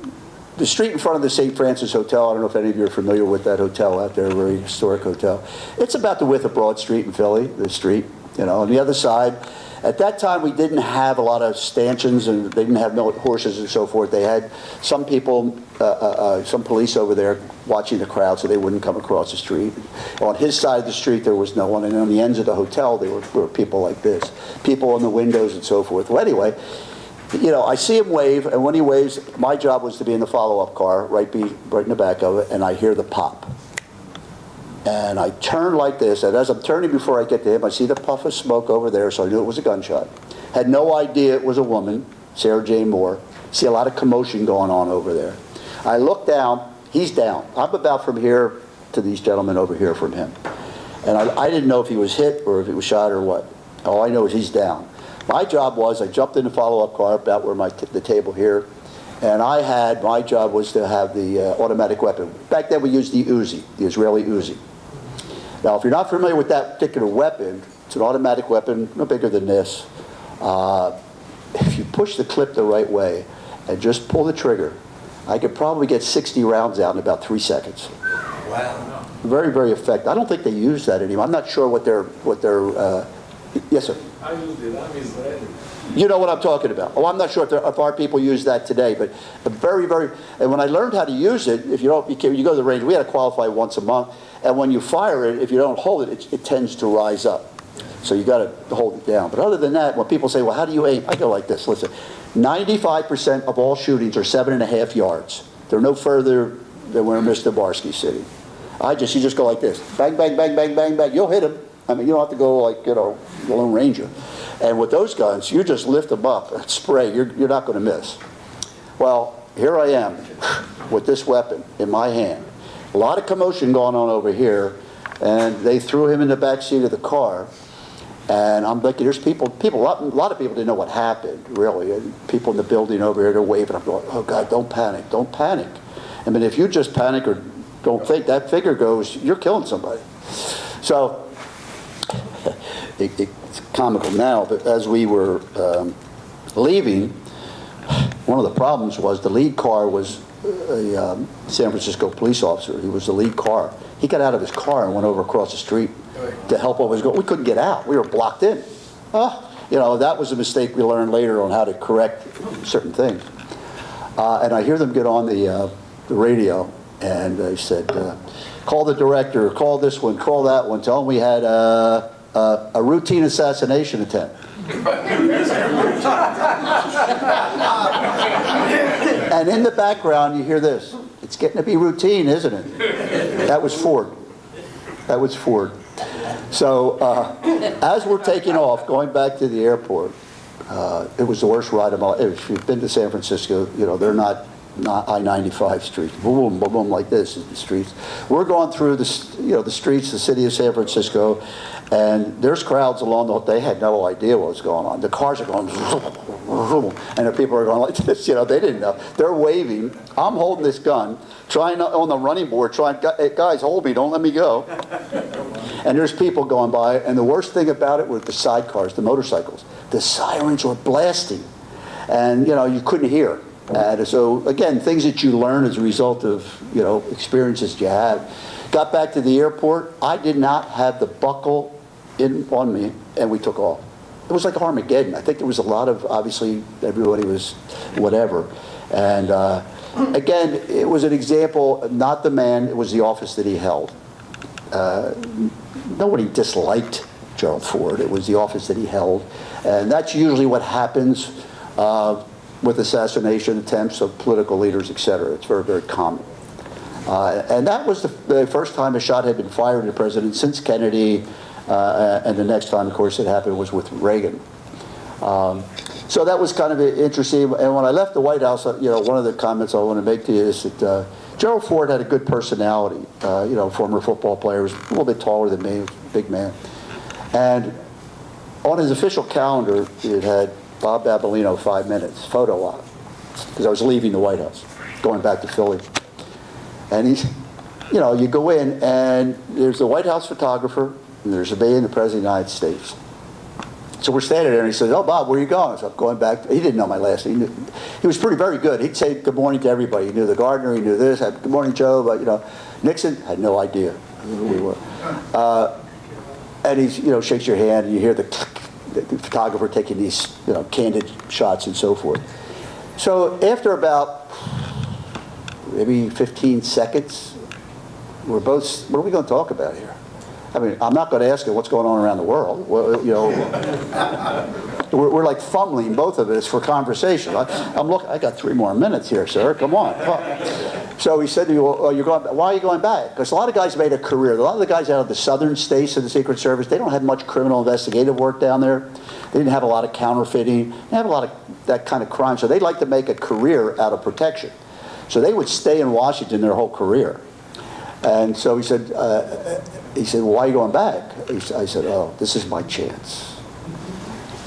G: the street in front of the St. Francis Hotel, I don't know if any of you are familiar with that hotel out there, a very historic hotel. It's about the width of Broad Street in Philly, the street, you know. On the other side, at that time, we didn't have a lot of stanchions, and they didn't have horses and so forth. They had some people, some police over there watching the crowd so they wouldn't come across the street. On his side of the street, there was no one, and on the ends of the hotel, there were people like this, people on the windows and so forth. Well, anyway, you know, I see him wave, and when he waves, my job was to be in the follow-up car, right in the back of it, and I hear the pop. And I turn like this, and as I'm turning before I get to him, I see the puff of smoke over there, so I knew it was a gunshot. Had no idea it was a woman, Sarah Jane Moore. See a lot of commotion going on over there. I look down, he's down. I'm about from here to these gentlemen over here from him. And I didn't know if he was hit or if he was shot or what. All I know is he's down. My job was, I jumped in the follow-up car about where the table here, and my job was to have the automatic weapon. Back then we used the Uzi, the Israeli Uzi. Now, if you're not familiar with that particular weapon, it's an automatic weapon, no bigger than this. If you push the clip the right way and just pull the trigger, I could probably get 60 rounds out in about 3 seconds. Wow. Very, very effective. I don't think they use that anymore. I'm not sure what their yes, sir?
B: I used it. I'm Israeli.
G: You know what I'm talking about. Oh, I'm not sure if our people use that today, but very, very, and when I learned how to use it, if you go to the range, we had to qualify once a month, and when you fire it, if you don't hold it, it tends to rise up. So you got to hold it down. But other than that, when people say, well, how do you aim? I go like this, listen, 95% of all shootings are 7.5 yards. They're no further than where Mr. Barsky's sitting. You just go like this, bang, bang, bang, bang, bang, bang, you'll hit him. I mean, you don't have to go like, you know, the Lone Ranger. And with those guns, you just lift them up and spray. You're not going to miss. Well, here I am with this weapon in my hand. A lot of commotion going on over here, and they threw him in the back seat of the car. And I'm thinking, there's a lot of people didn't know what happened, really. And people in the building over here, they're waving. I'm going, oh, God, don't panic, don't panic. I mean, if you just panic or don't think, that figure goes, you're killing somebody. So it's comical now, but as we were leaving, one of the problems was the lead car was a San Francisco police officer. He was the lead car. He got out of his car and went over across the street to help what was going on. We couldn't get out. We were blocked in. You know, that was a mistake we learned later on how to correct certain things. And I hear them get on the radio, and they said, call the director, call this one, call that one, tell them we had a routine assassination attempt. And in the background, you hear this. It's getting to be routine, isn't it? That was Ford. That was Ford. So as we're taking off, going back to the airport, it was the worst ride of my life. If you've been to San Francisco, you know, they're not I-95 streets. Boom, boom, boom, like this is the streets. We're going through the streets, the city of San Francisco, and there's crowds along the. They had no idea what was going on. The cars are going, and the people are going like this. You know, they didn't know. They're waving. I'm holding this gun, trying on the running board, hey, guys, hold me, don't let me go. And there's people going by, and the worst thing about it were the sidecars, the motorcycles. The sirens were blasting, and you know you couldn't hear. And so again, things that you learn as a result of experiences you have. Got back to the airport. I did not have the buckle on me, and we took off. it was like Armageddon. I think there was a lot of, obviously, everybody was whatever. And again, it was an example, not the man, it was the office that he held. Nobody disliked Gerald Ford. It was the office that he held. And that's usually what happens with assassination attempts of political leaders, et cetera. It's very, very common. And that was the first time a shot had been fired at a president since Kennedy. And the next time, of course, it happened was with Reagan. So that was kind of interesting. And when I left the White House, one of the comments I want to make to you is that Gerald Ford had a good personality. Former football player, was a little bit taller than me, big man. And on his official calendar, it had Bob Babilino 5 minutes, photo op, because I was leaving the White House, going back to Philly. And he's, you go in and there's the White House photographer, and there's me and the President of the United States. So we're standing there, and he says, "Oh, Bob, where are you going?" So I'm going back. He didn't know my last name. He was very good. He'd say good morning to everybody. He knew the gardener. He knew this. Good morning, Joe. But Nixon had no idea who we were. And he shakes your hand, and you hear the photographer taking these candid shots and so forth. So after about maybe 15 seconds, we're both. What are we going to talk about here? I mean, I'm not going to ask him what's going on around the world. Well, we're like fumbling, both of us, for conversation. I'm looking. I got 3 more minutes here, sir. Come on. So he said to me, "Well, why are you going back?" Because a lot of guys made a career. A lot of the guys out of the southern states of the Secret Service, they don't have much criminal investigative work down there. They didn't have a lot of counterfeiting. They didn't have a lot of that kind of crime. So they'd like to make a career out of protection. So they would stay in Washington their whole career. And so he said, "Well, why are you going back?" I said, "Oh, this is my chance."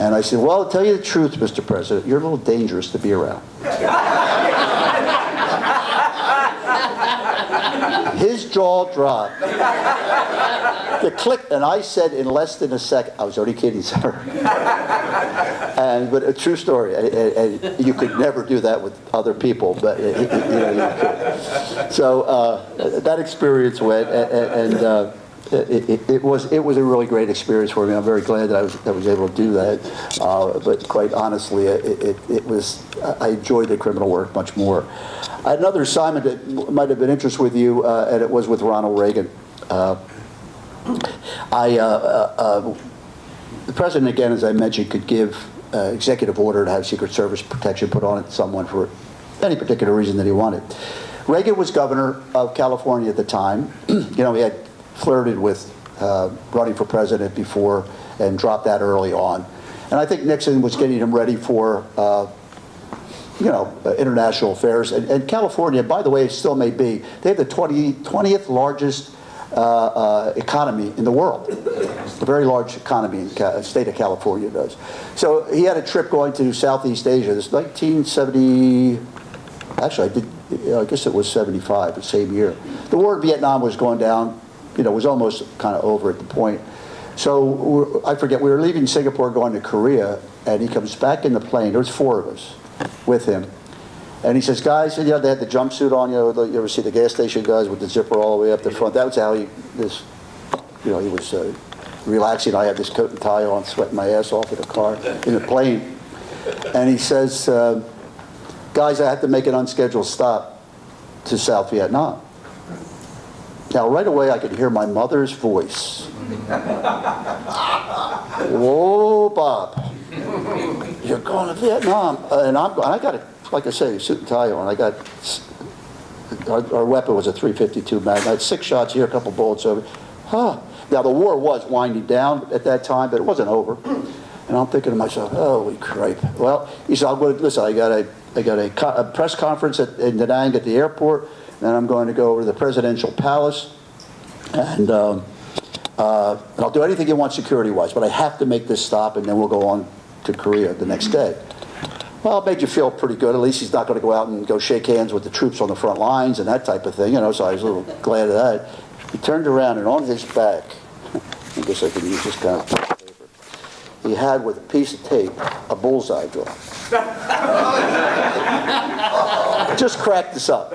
G: And I said, "Well, to tell you the truth, Mr. President, you're a little dangerous to be around." His jaw dropped. The click, and I said in less than a second, I was only kidding, sir. But a true story. And you could never do that with other people, but you could. So that experience went, and it was a really great experience for me. I'm very glad that I was able to do that. But quite honestly, I enjoyed the criminal work much more. I had another assignment that might have been interest with you, and it was with Ronald Reagan. The president, again, as I mentioned, could give executive order to have Secret Service protection put on someone for any particular reason that he wanted. Reagan was governor of California at the time. He had flirted with running for president before and dropped that early on. And I think Nixon was getting him ready for international affairs. And California, by the way, it still may be, they have the 20th largest economy in the world. A very large economy in the state of California does. So he had a trip going to Southeast Asia. This 1970, actually I guess it was 75, the same year. The war in Vietnam was going down, was almost kind of over at the point. So I forget, we were leaving Singapore going to Korea, and he comes back in the plane. There was 4 of us with him. And he says, "Guys," they had the jumpsuit on, you ever see the gas station guys with the zipper all the way up the front? That was how he was relaxing. I had this coat and tie on, sweating my ass off in the car, in the plane. And he says, "Guys, I have to make an unscheduled stop to South Vietnam." Now, right away, I could hear my mother's voice. "Whoa, Bob, you're going to Vietnam." And I got it. Like I say, suit and tie on. Our weapon was a .352 Magnum. I had 6 shots here, a couple bullets over. Now the war was winding down at that time, but it wasn't over. And I'm thinking to myself, "Holy cripe!" Well, he said, "Listen, I got a press conference in Da Nang at the airport, and I'm going to go over to the presidential palace, and I'll do anything you want security-wise, but I have to make this stop, and then we'll go on to Korea the next day." Well, it made you feel pretty good. At least he's not going to go out and go shake hands with the troops on the front lines and that type of thing, so I was a little glad of that. He turned around, and on his back, I guess I can use this kind of paper, he had with a piece of tape a bullseye drawn. Just cracked us up.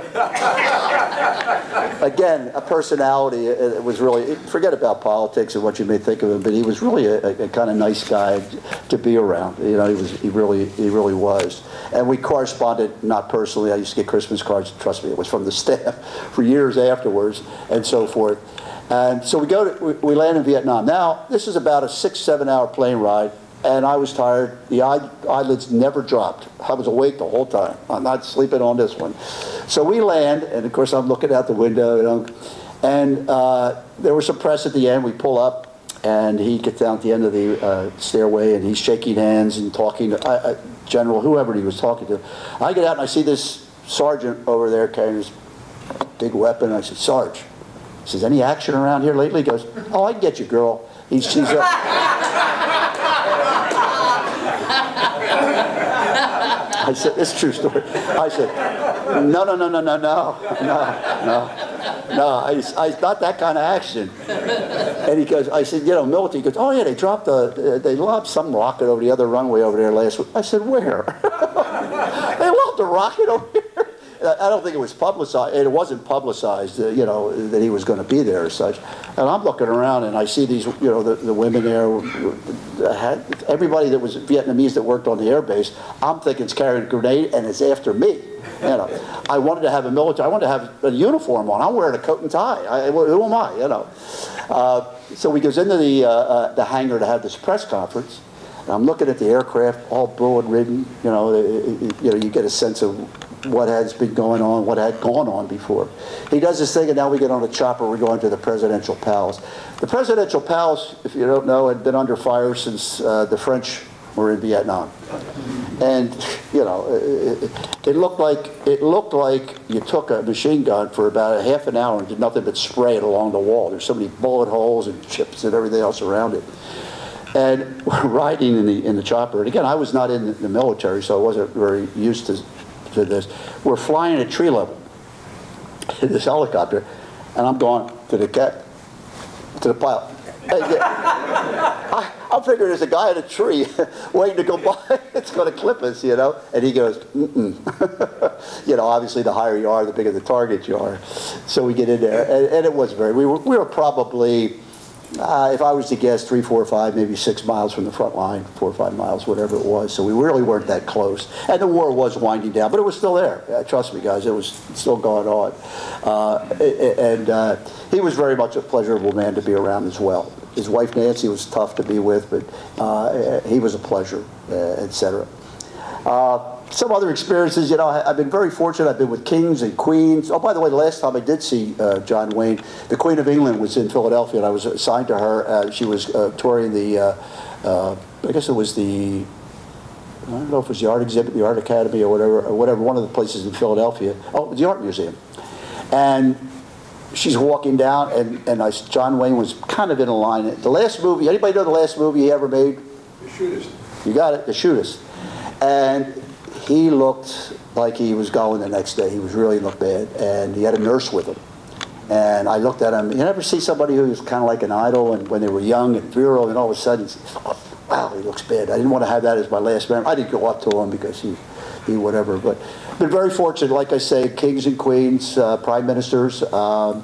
G: Again, a personality. It was really, forget about politics and what you may think of him, but he was really a kind of nice guy to be around. You know, he really was. And we corresponded, not personally. I used to get Christmas cards. Trust me, it was from the staff for years afterwards, and so forth. And so we land in Vietnam. Now, this is about a 6-7 hour plane ride. And I was tired. The eyelids never dropped. I was awake the whole time. I'm not sleeping on this one. So we land, and of course I'm looking out the window, you know, and there was some press at the end. We pull up, and he gets down at the end of the stairway, and he's shaking hands and talking to General, whoever he was talking to. I get out, and I see this sergeant over there carrying this big weapon. And I said, "Sarge," he says, "any action around here lately?" He goes, "Oh, I can get you, girl." She's I said, "It's a true story." I said, no. I not that kind of action. And he goes, I said, "You know, military." He goes, "Oh yeah, they lobbed some rocket over the other runway over there last week." I said, "Where?" "They lobbed a rocket over here." I don't think it was publicized. It wasn't publicized, you know, that he was going to be there or such. And I'm looking around, and I see these, you know, the women there. Everybody that was Vietnamese that worked on the air base, I'm thinking it's carrying a grenade and it's after me. You know, I wanted to have I wanted to have a uniform on. I'm wearing a coat and tie. Who am I? You know. So he goes into the hangar to have this press conference. And I'm looking at the aircraft, all bullet ridden. You know, you get a sense of what has been going on, what had gone on before. He does this thing, and now we get on a chopper. We're going to the Presidential Palace. The Presidential Palace, if you don't know, had been under fire since the French were in Vietnam. And you know, it looked like you took a machine gun for about a half an hour and did nothing but spray it along the wall. There's so many bullet holes and chips and everything else around it. And we're riding in the chopper. And again, I was not in the military, so I wasn't very used to this. We're flying at tree level in this helicopter, and I'm going to the pilot. I'm figuring there's a guy in a tree waiting to go by. It's going to clip us, you know. And he goes, "Mm-mm." You know, obviously the higher you are, the bigger the target you are. So we get in there, and it was we were probably, if I was to guess, 3, 4, 5, maybe 6 miles from the front line, 4 or 5 miles, whatever it was. So we really weren't that close. And the war was winding down, but it was still there. Trust me, guys, it was still going on. He was very much a pleasurable man to be around as well. His wife, Nancy, was tough to be with, but he was a pleasure, etc. Some other experiences, you know, I've been very fortunate. I've been with kings and queens. Oh, by the way, the last time I did see John Wayne, the Queen of England was in Philadelphia, and I was assigned to her. She was touring I guess it was I don't know if it was the art exhibit, the art academy, or whatever, one of the places in Philadelphia. Oh, the art museum. And she's walking down, and John Wayne was kind of in a line. The last movie, anybody know the last movie he ever made?
B: The Shootist.
G: You got it, The Shootist. And he looked like he was going the next day. He really looked bad, and he had a nurse with him. And I looked at him. You never see somebody who was kind of like an idol, and when they were young and virile, and all of a sudden, wow, he looks bad. I didn't want to have that as my last memory. I didn't go up to him because he whatever. But I've been very fortunate, like I say, kings and queens, prime ministers. I've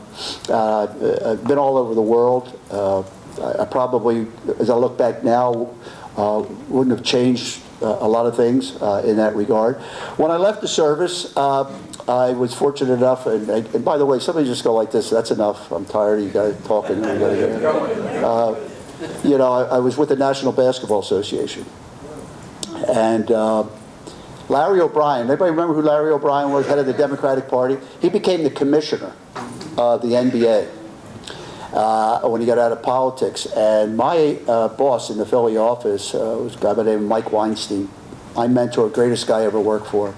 G: been all over the world. I probably, as I look back now, wouldn't have changed a lot of things in that regard. When I left the service, I was fortunate enough, and by the way, somebody just go like this, "That's enough, I'm tired of you guys talking." You know, I was with the National Basketball Association. And Larry O'Brien, anybody remember who Larry O'Brien was, head of the Democratic Party? He became the commissioner of the NBA when he got out of politics. And my boss in the Philly office was a guy by the name of Mike Weinstein. My mentor, greatest guy I ever worked for.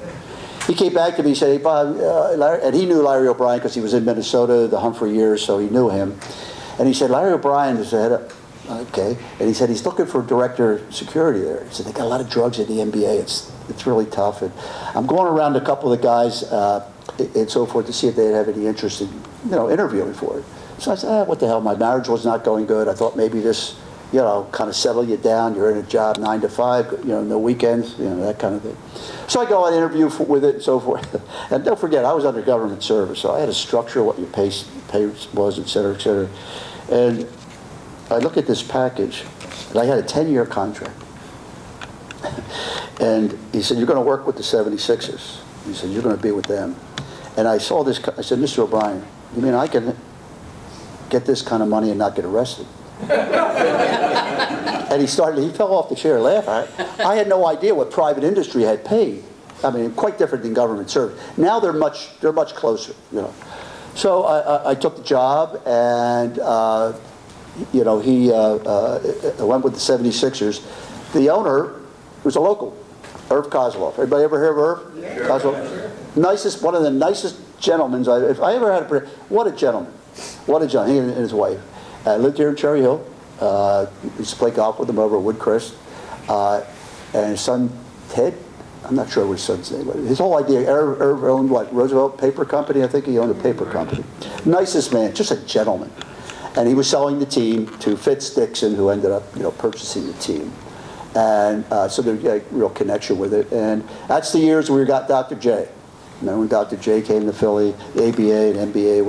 G: He came back to me and said, "Hey, Bob," and he knew Larry O'Brien because he was in Minnesota the Humphrey years, so he knew him. And he said, "Larry O'Brien is the head of," okay, and he said, "he's looking for director of security there." He said, "They got a lot of drugs in the NBA. It's really tough." And I'm going around a couple of the guys and so forth to see if they'd have any interest in, you know, interviewing for it. So I said, what the hell? My marriage was not going good. I thought maybe this you know, kind of settle you down. You're in a job 9 to 5, you know, no weekends, you know, that kind of thing. So I go on interview with it and so forth. And don't forget, I was under government service, so I had to structure what your pay was, et cetera, et cetera. And I look at this package, and I had a 10-year contract. And he said, you're going to work with the 76ers. He said, you're going to be with them. And I saw this, I said, Mr. O'Brien, you mean I can get this kind of money and not get arrested? And he fell off the chair laughing. I had no idea what private industry had paid. I mean, quite different than government service. Now they're much closer, you know. So I took the job, and you know, he went with the 76ers. The owner was a local, Irv Kozloff. Everybody ever hear of Irv? Yeah. Kozloff? Sure. Nicest, one of the nicest gentlemen if I ever had what a gentleman. What a gentleman, he and his wife. Lived here in Cherry Hill. Used to play golf with him over at Woodcrest. And his son, Ted, I'm not sure what his son's name was. His whole idea, Irv owned what, Roosevelt Paper Company? I think he owned a paper company. Nicest man, just a gentleman. And he was selling the team to Fitz Dixon, who ended up, you know, purchasing the team. And so there's a real connection with it. And that's the years where we got Dr. J. Remember when Dr. J came to Philly, the ABA and NBA.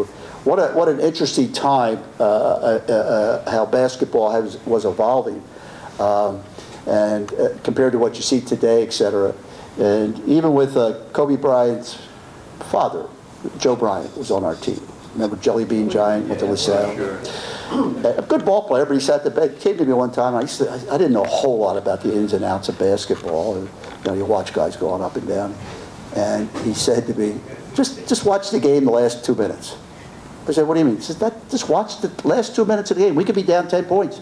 G: What an interesting time how basketball was evolving, and compared to what you see today, et cetera. And even with Kobe Bryant's father, Joe Bryant, was on our team. Remember Jelly Bean Giant with the LaSalle? A good ball player, but he sat the bed. Came to me one time. I didn't know a whole lot about the ins and outs of basketball. And, you know, you watch guys going up and down. And he said to me, just watch the game the last 2 minutes. I said, what do you mean? He said, just watch the last 2 minutes of the game. We could be down 10 points.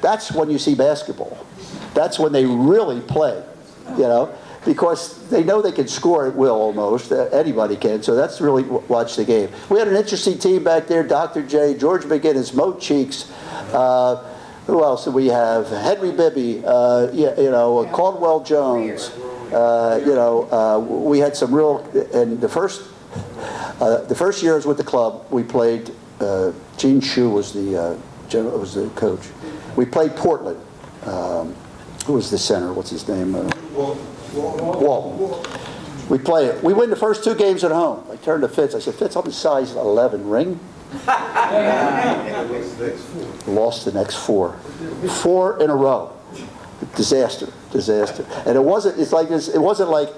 G: That's when you see basketball. That's when they really play, you know, because they know they can score at will almost. Anybody can. So that's really watch the game. We had an interesting team back there. Dr. J, George McGinnis, Mo Cheeks. Who else did we have? Henry Bibby, you know, Caldwell Jones. You know, we had some real, and the first year I was with the club, we played, Gene Shue was the coach. We played Portland. Who was the center? What's his name? Walton. We play it. We win the first 2 games at home. I turned to Fitz. I said, Fitz, I'm a size 11 ring. Lost the next 4. 4 in a row. Disaster. And it wasn't like,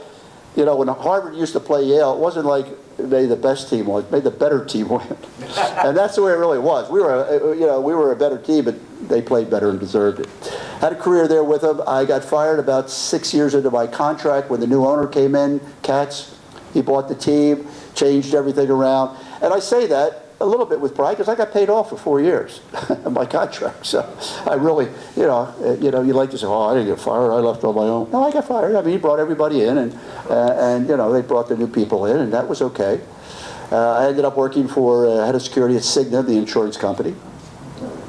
G: you know, when Harvard used to play Yale, it wasn't like maybe the best team won, maybe the better team won. And that's the way it really was. We were a better team, but they played better and deserved it. Had a career there with them. I got fired about 6 years into my contract when the new owner came in, Katz. He bought the team, changed everything around. And I say that a little bit with pride because I got paid off for 4 years of my contract. So I really, you you like to say, oh, I didn't get fired, I left on my own. No, I got fired. I mean, he brought everybody in, and you know, they brought the new people in, and that was okay. I ended up working for head of security at Cigna, the insurance company.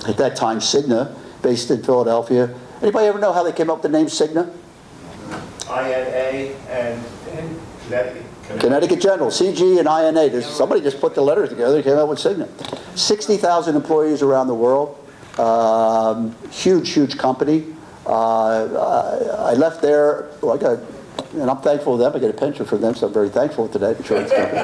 G: At that time, Cigna, based in Philadelphia. Anybody ever know how they came up with the name Cigna?
H: INA and
G: Connecticut General, CG and INA. Somebody just put the letters together and came up with Cigna. 60,000 employees around the world. Huge company. I left there. And I'm thankful to them. I get a pension from them, so I'm very thankful to that insurance company.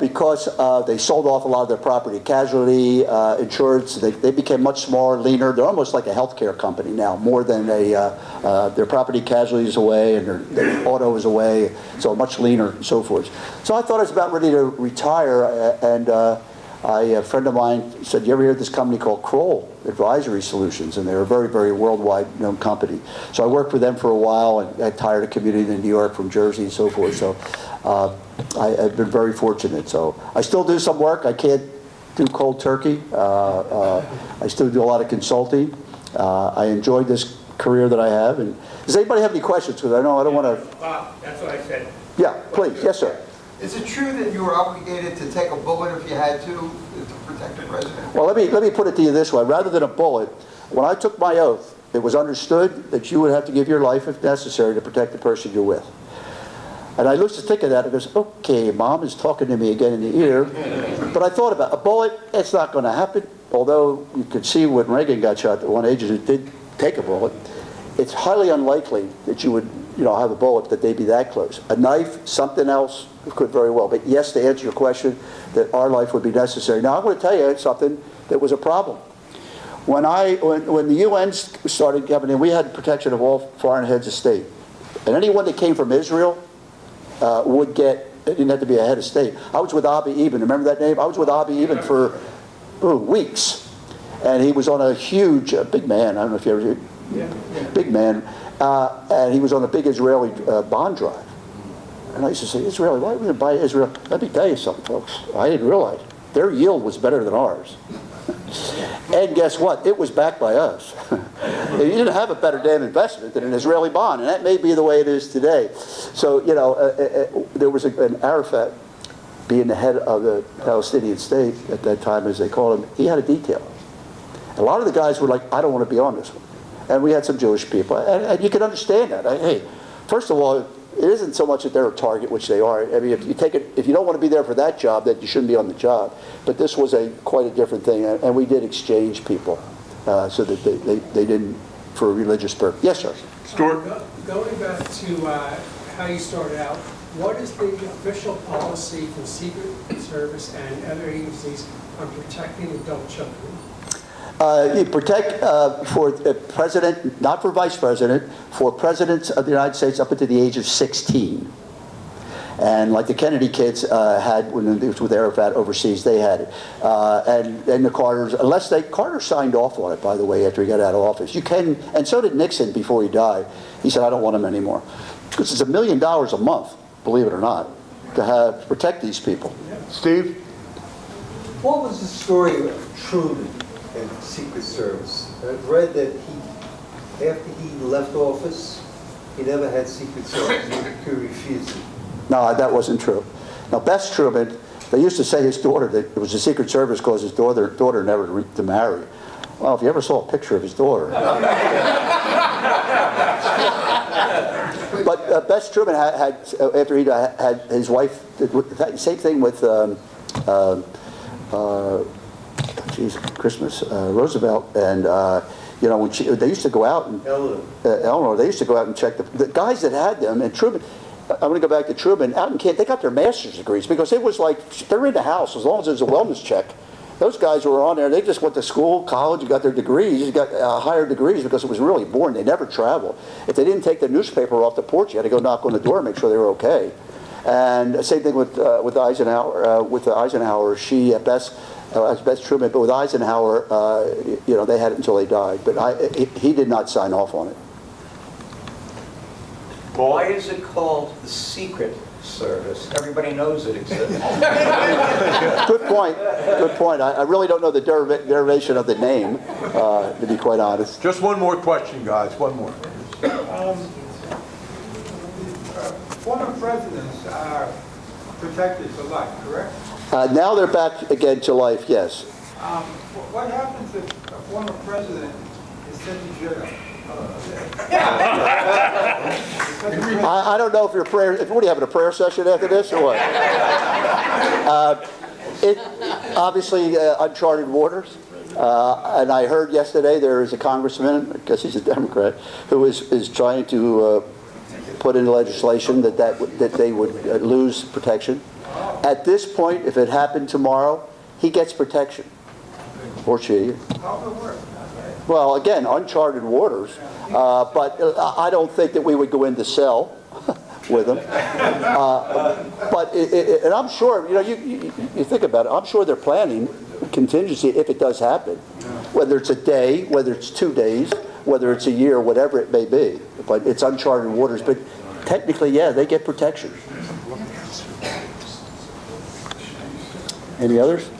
G: Because they sold off a lot of their property casualty insurance. They became much smaller, leaner. They're almost like a healthcare company now, more than their property casualty is away and their auto is away, so much leaner and so forth. So I thought I was about ready to retire, and a friend of mine said, you ever hear of this company called Kroll Advisory Solutions? And they're a very, very worldwide known company. So I worked for them for a while, and I hired a community in New York from Jersey and so forth. So I've been very fortunate. So I still do some work. I can't do cold turkey. I still do a lot of consulting. I enjoyed this career that I have. And does anybody have any questions? Because I don't want to.
H: That's what I said.
G: Yeah, please. Yes, sir.
I: Is it true that you were obligated to take a bullet if you had to protect the president?
G: Well, let me put it to you this way. Rather than a bullet, when I took my oath, it was understood that you would have to give your life if necessary to protect the person you're with. And I used to think of that, and goes, okay, Mom is talking to me again in the ear. But I thought about a bullet, it's not going to happen. Although you could see when Reagan got shot, the one agent who did take a bullet, it's highly unlikely that you would, have a bullet, that they'd be that close. A knife, something else, could very well. But yes, to answer your question, that our life would be necessary. Now, I'm going to tell you something that was a problem. When the UN started coming in, we had protection of all foreign heads of state. And anyone that came from Israel would get, it didn't have to be a head of state. I was with Abi Eben, remember that name? I was with Abi Eben for weeks. And he was on a huge, big man, I don't know if you ever, big man, and he was on a big Israeli bond drive. And I used to say, Israeli, why are we going to buy Israel? Let me tell you something, folks. I didn't realize their yield was better than ours. And guess what? It was backed by us. You didn't have a better damn investment than an Israeli bond, and that may be the way it is today. So, there was an Arafat, being the head of the Palestinian state at that time, as they called him, he had a detail. A lot of the guys were like, I don't want to be on this one. And we had some Jewish people, and you can understand that. Hey, first of all, it isn't so much that they're a target, which they are. I mean, if you don't want to be there for that job, then you shouldn't be on the job. But this was quite a different thing, and we did exchange people so that they didn't, for a religious purpose. Yes, sir.
J: Stuart? Going back to how you started out, what is the official policy from Secret Service and other agencies on protecting adult children?
G: You protect for president, not for vice president, for presidents of the United States up until the age of 16. And like the Kennedy kids had when it was with Arafat overseas, they had it. And the Carters, Carter signed off on it, by the way, after he got out of office. You can, and so did Nixon before he died. He said, I don't want them anymore. Because it's $1 million a month, believe it or not, to protect these people.
A: Steve?
K: What was the story of Truman and the Secret Service? I've read that after he left office, he never had Secret Service. He refused it.
G: No, that wasn't true. Now, Bess Truman, they used to say his daughter, that it was the Secret Service because his daughter never to marry. Well, if you ever saw a picture of his daughter. But Bess Truman had after he had his wife, same thing with Christmas, Roosevelt, and when they used to go out and Eleanor, they used to go out and check the guys that had them. And Truman, I'm going to go back to Truman. Out in Kent, they got their master's degrees because it was like they're in the house as long as there's a wellness check. Those guys were on there. They just went to school, college, and got their degrees. Got higher degrees because it was really boring. They never traveled. If they didn't take the newspaper off the porch, you had to go knock on the door and make sure they were okay. And same thing with Eisenhower. With Eisenhower, Bess Truman, but with Eisenhower, they had it until they died. But he did not sign off on it.
L: Why is it called the Secret Service? Everybody knows it exists.
G: Good point. Good point. I really don't know the derivation of the name, to be quite honest.
A: Just one more question, guys. One more.
M: Former presidents are protected for life, correct?
G: Now they're back again to life, yes.
M: What happens if a former president is sent to jail?
G: I don't know if what are you having, a prayer session after this or what? Obviously uncharted waters. And I heard yesterday there is a congressman, I guess he's a Democrat, who is trying to put in legislation that they would lose protection. At this point, if it happened tomorrow, he gets protection. Or she.
M: How would it work?
G: Well, again, uncharted waters. But I don't think that we would go into cell with them. And I'm sure, you think about it, I'm sure they're planning contingency if it does happen. Whether it's a day, whether it's 2 days, whether it's a year, whatever it may be. But it's uncharted waters. But technically, yeah, they get protection. Any others?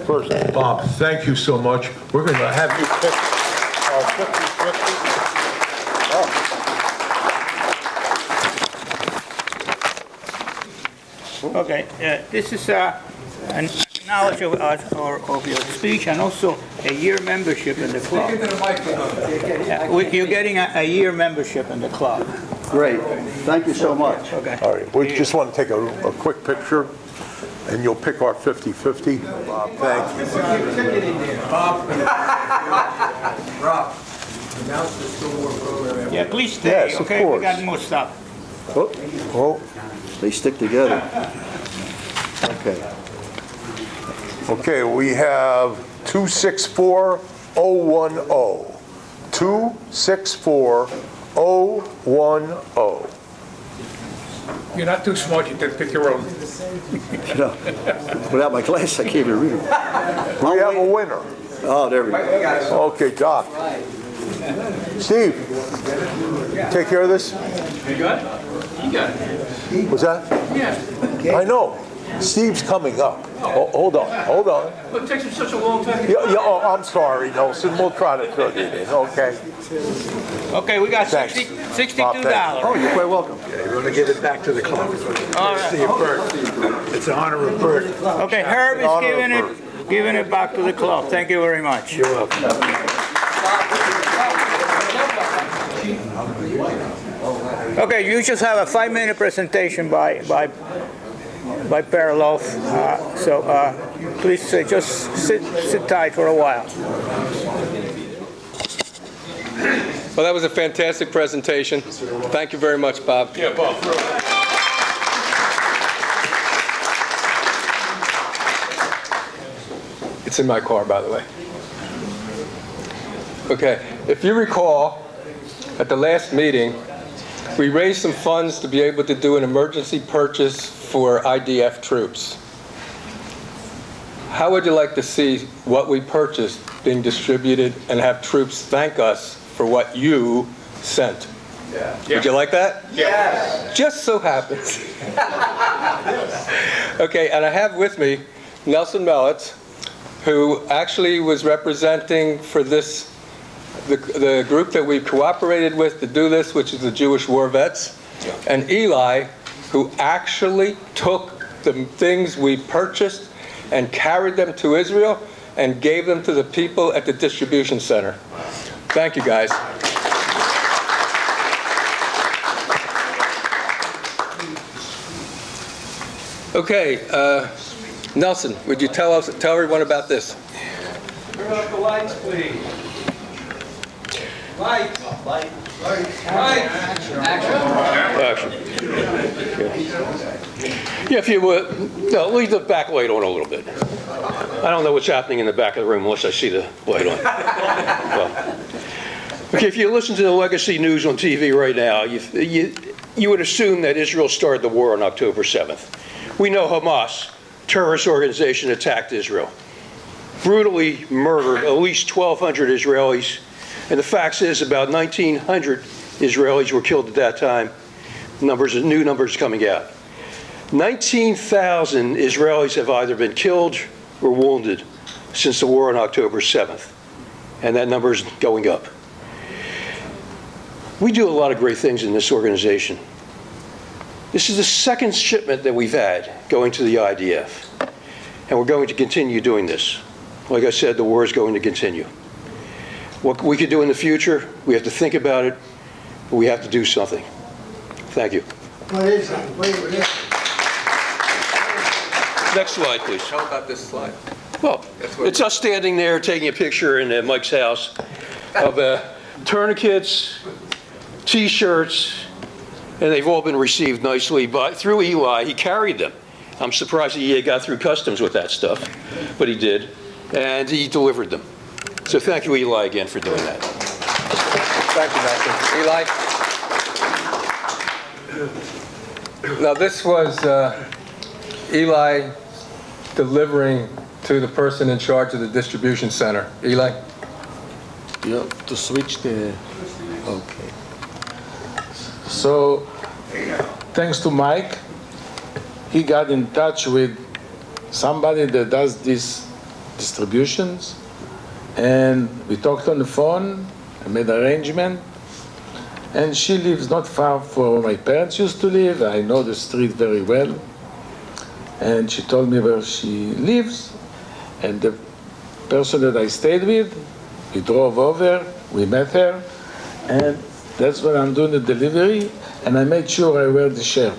A: First, Bob, thank you so much. We're going to have you pick 50-50.
C: Okay, this is an knowledge of your speech and also a year membership in the club. You're getting a year membership in the club.
G: Great. Thank you so much.
C: Okay.
A: All right, we just want to take a quick picture, and you'll pick our 50-50. Bob, thank you.
M: Rob, announce the Stillwater program.
C: Yeah, please stay,
A: Yes, of
C: okay? We
A: course.
C: got more stuff.
G: Oh, they stick together. Okay.
A: Okay, we have 264010. 264010.
H: You're not too smart, you can pick your own.
G: You know, without my glasses, I can't even read them.
A: We have a winner.
G: Oh, there we go.
A: Okay, Doc. Steve, take care of this?
H: You got it? You got it.
A: Was that?
H: Yeah.
A: I know. Steve's coming up. Hold on.
H: Well, it takes him such a long time.
A: Oh, I'm sorry, Nelson. We'll try to throw it in, okay?
C: Okay, we got
A: Thanks.
C: $62.
G: Oh, you're quite welcome.
B: We're going to give it back to the club.
C: All right.
B: It's an honor of birth.
C: Okay, Herb is
A: Honor
C: giving it back to the club. Thank you very much.
B: You're welcome.
C: Okay, you just have a 5-minute presentation by Paralof. Please just sit tight for a while.
N: Well, that was a fantastic presentation. Thank you very much, Bob.
H: Yeah, Bob.
N: It's in my car, by the way. Okay, if you recall, at the last meeting, we raised some funds to be able to do an emergency purchase for IDF troops. How would you like to see what we purchased being distributed and have troops thank us for what you sent?
H: Yeah.
N: Would you like that?
H: Yes.
N: Just so happens. Okay, and I have with me Nelson Mellitz, who actually was representing for this, the group that we cooperated with to do this, which is the Jewish War Vets, and Eli, who actually took the things we purchased and carried them to Israel and gave them to the people at the distribution center. Thank you, guys. Okay, Nelson, would you tell everyone about this?
M: Turn off the lights, please. Lights.
O: Action. Yeah, if you would, no, leave the back light on a little bit. I don't know what's happening in the back of the room unless I see the light on. Well, okay, if you listen to the legacy news on TV right now, you would assume that Israel started the war on October 7th. We know Hamas, terrorist organization, attacked Israel, brutally murdered at least 1,200 Israelis, and the fact is about 1,900 Israelis were killed at that time. New numbers coming out. 19,000 Israelis have either been killed or wounded since the war on October 7th, and that number is going up. We do a lot of great things in this organization. This is the second shipment that we've had going to the IDF, and we're going to continue doing this. Like I said, the war is going to continue. What we could do in the future, we have to think about it, but we have to do something. Thank you.
M: What is it?
O: Next slide, please.
N: How about this slide?
O: Well, it's us standing there taking a picture in Mike's house of tourniquets, T-shirts, and they've all been received nicely through Eli. He carried them. I'm surprised he got through customs with that stuff, but he did, and he delivered them. So thank you, Eli, again for doing that.
N: Thank you, Nelson. Eli? Now, this was Eli delivering to the person in charge of the distribution center. Eli?
P: Yeah, to switch the... Okay. So, thanks to Mike, he got in touch with somebody that does these distributions, and we talked on the phone, I made an arrangement, and she lives not far from where my parents used to live. I know the street very well, and she told me where she lives, and the person that I stayed with, we drove over, we met her, and that's when I'm doing the delivery, and I made sure I wear the shirt.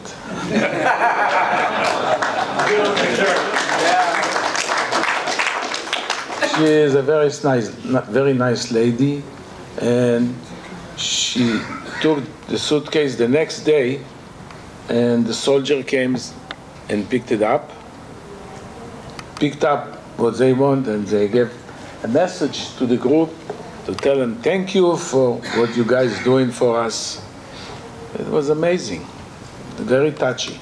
P: She is a very nice lady, and she took the suitcase the next day, and the soldier came and picked up what they want, and they gave a message to the group to tell them thank you for what you guys doing for us. It was amazing, very touchy.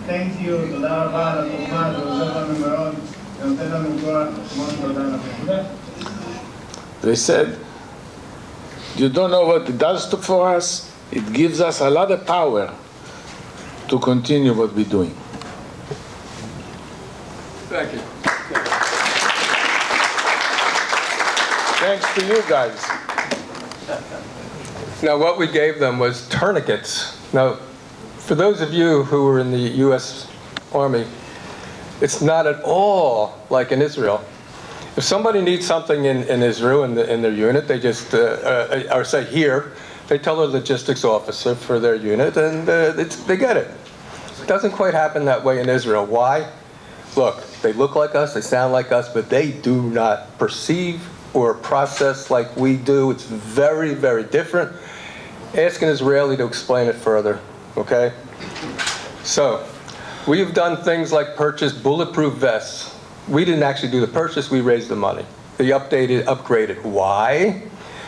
M: Thank you, תודה רבה על התרומה, זה עוזר לנו מאוד, ונותן לנו כוח, מאוד תודה לכם.
P: They said, you don't know what it does for us. It gives us a lot of power to continue what we're doing.
N: Thank you.
P: Thanks to you guys.
N: Now, what we gave them was tourniquets. Now, for those of you who were in the U.S. Army, it's not at all like in Israel. If somebody needs something in Israel, in their unit, they just, or say here, they tell their logistics officer for their unit, and they get it. It doesn't quite happen that way in Israel. Why? Look, they look like us, they sound like us, but they do not perceive or process like we do. It's very, very different. Ask an Israeli to explain it further, okay? So, we have done things like purchase bulletproof vests. We didn't actually do the purchase, we raised the money. They upgraded. Why?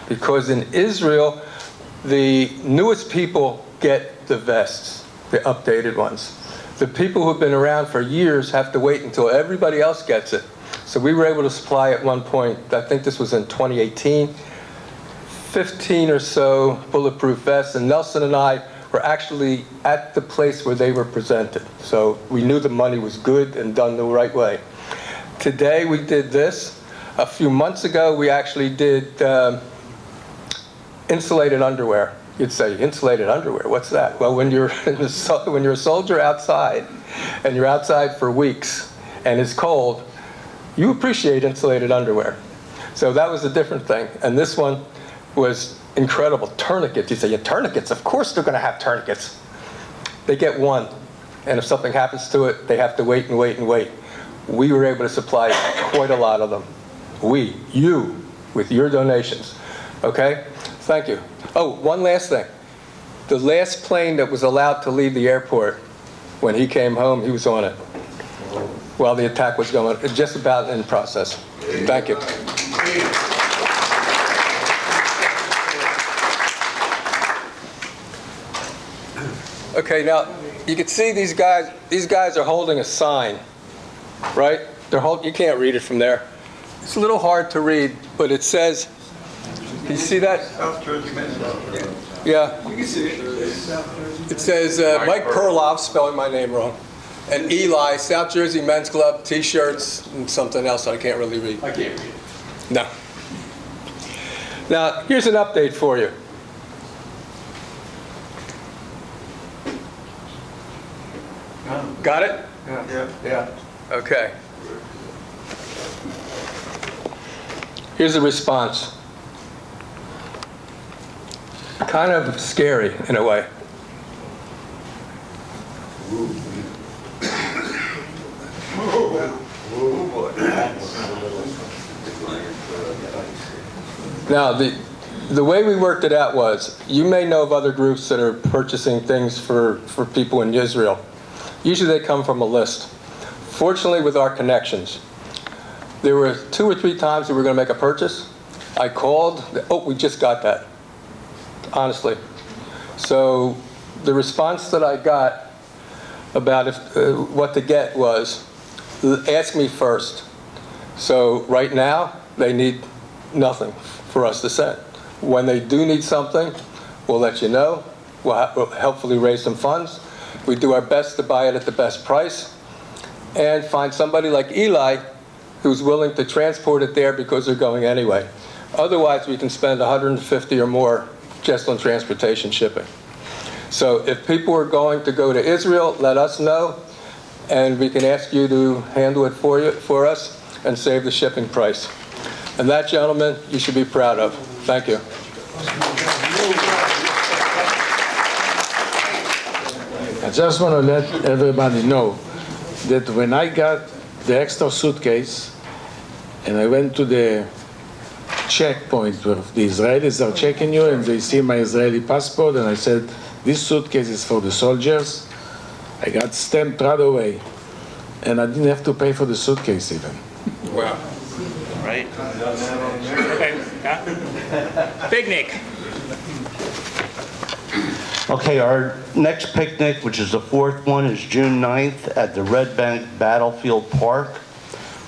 N: Because in Israel, the newest people get the vests, the updated ones. The people who've been around for years have to wait until everybody else gets it. So we were able to supply at one point, I think this was in 2018, 15 or so bulletproof vests, and Nelson and I were actually at the place where they were presented. So we knew the money was good and done the right way. Today we did this. A few months ago we actually did insulated underwear. You'd say, insulated underwear, what's that? Well, when you're a soldier outside, and you're outside for weeks, and it's cold, you appreciate insulated underwear. So that was a different thing. And this one was incredible. Tourniquets. You say, yeah, tourniquets? Of course they're going to have tourniquets. They get one. And if something happens to it, they have to wait and wait and wait. We were able to supply quite a lot of them. You, with your donations. Okay? Thank you. Oh, one last thing. The last plane that was allowed to leave the airport, when he came home, he was on it while the attack was going, just about in process. Thank you. Okay, now you can see these guys are holding a sign, right? You can't read it from there. It's a little hard to read, but it says, can you see that?
M: South Jersey Men's Club.
N: Yeah.
M: You can see it.
N: It says Mike Perloff, spelling my name wrong, and Eli, South Jersey Men's Club, T-shirts, and something else I can't really read.
M: I can't read it.
N: No. Now, here's an update for you. Got it?
M: Yeah.
N: Okay. Here's the response. Kind of scary in a way. Now, the way we worked it out was, you may know of other groups that are purchasing things for people in Israel. Usually they come from a list. Fortunately, with our connections, there were 2 or 3 times we were going to make a purchase. I called, oh, we just got that, honestly. So the response that I got about what to get was, ask me first. So right now, they need nothing for us to send. When they do need something, we'll let you know. We'll hopefully raise some funds. We do our best to buy it at the best price and find somebody like Eli who's willing to transport it there because they're going anyway. Otherwise, we can spend $150 or more just on transportation shipping. So if people are going to go to Israel, let us know, and we can ask you to handle it for us and save the shipping price. And that, gentlemen, you should be proud of. Thank you.
P: I just want to let everybody know that when I got the extra suitcase and I went to the checkpoint where the Israelis are checking you and they see my Israeli passport, and I said, this suitcase is for the soldiers, I got stamped right away. And I didn't have to pay for the suitcase even.
C: Wow. Right. Okay. Picnic.
Q: Okay, our next picnic, which is the fourth one, is June 9th at the Red Bank Battlefield Park.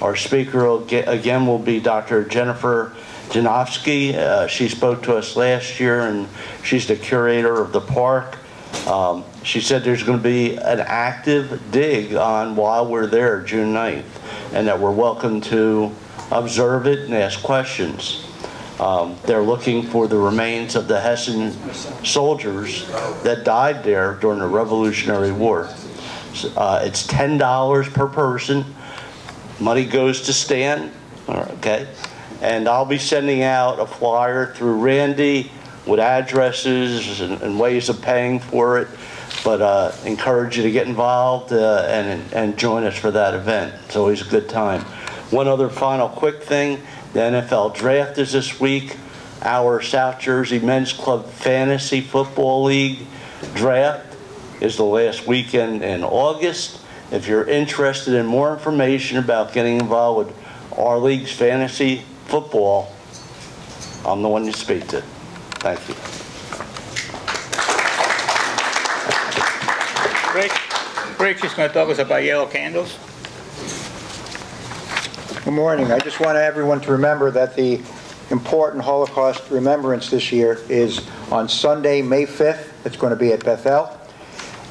Q: Our speaker again will be Dr. Jennifer Janofsky. She spoke to us last year, and she's the curator of the park. She said there's going to be an active dig on while we're there June 9th, and that we're welcome to observe it and ask questions. They're looking for the remains of the Hessian soldiers that died there during the Revolutionary War. It's $10 per person. Money goes to Stan, okay? And I'll be sending out a flyer through Randy with addresses and ways of paying for it. But encourage you to get involved and join us for that event. It's always a good time. One other final quick thing. The NFL draft is this week. Our South Jersey Men's Club Fantasy Football League draft is the last weekend in August. If you're interested in more information about getting involved with our league's fantasy football, I'm the one to speak to. Thank you.
C: Rich is going to talk us about yellow candles.
R: Good morning. I just want everyone to remember that the important Holocaust remembrance this year is on Sunday, May 5th. It's going to be at Bethel.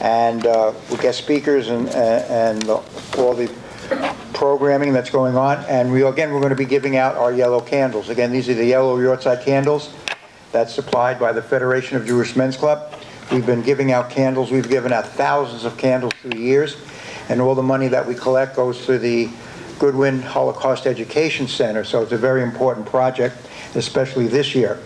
R: And we'll get speakers and all the programming that's going on. And we're going to be giving out our yellow candles. Again, these are the yellow Yortzeit candles that's supplied by the Federation of Jewish Men's Club. We've been giving out candles. We've given out thousands of candles through the years. And all the money that we collect goes to the Goodwin Holocaust Education Center. So it's a very important project, especially this year.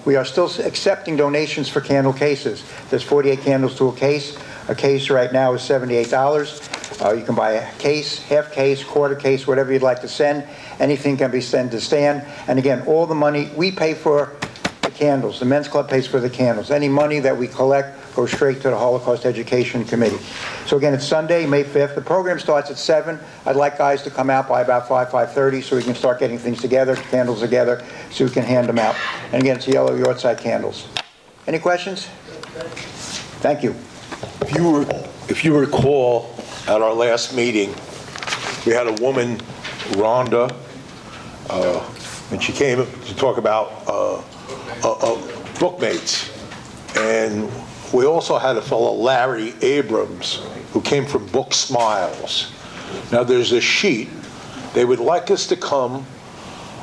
R: We are still accepting donations for candle cases. There's 48 candles to a case. A case right now is $78. You can buy a case, half case, quarter case, whatever you'd like to send. Anything can be sent to Stan. And again, all the money, we pay for the candles. The Men's Club pays for the candles. Any money that we collect goes straight to the Holocaust Education Committee. So again, it's Sunday, May 5th. The program starts at 7. I'd like guys to come out by about 5:30 so we can start getting things together, candles together, so we can hand them out. And again, it's yellow Yortzeit candles. Any questions? Thank you.
A: If you recall, at our last meeting, we had a woman, Rhonda, and she came to talk about bookmates. And we also had a fellow, Larry Abrams, who came from Book Smiles. Now there's a sheet. They would like us to come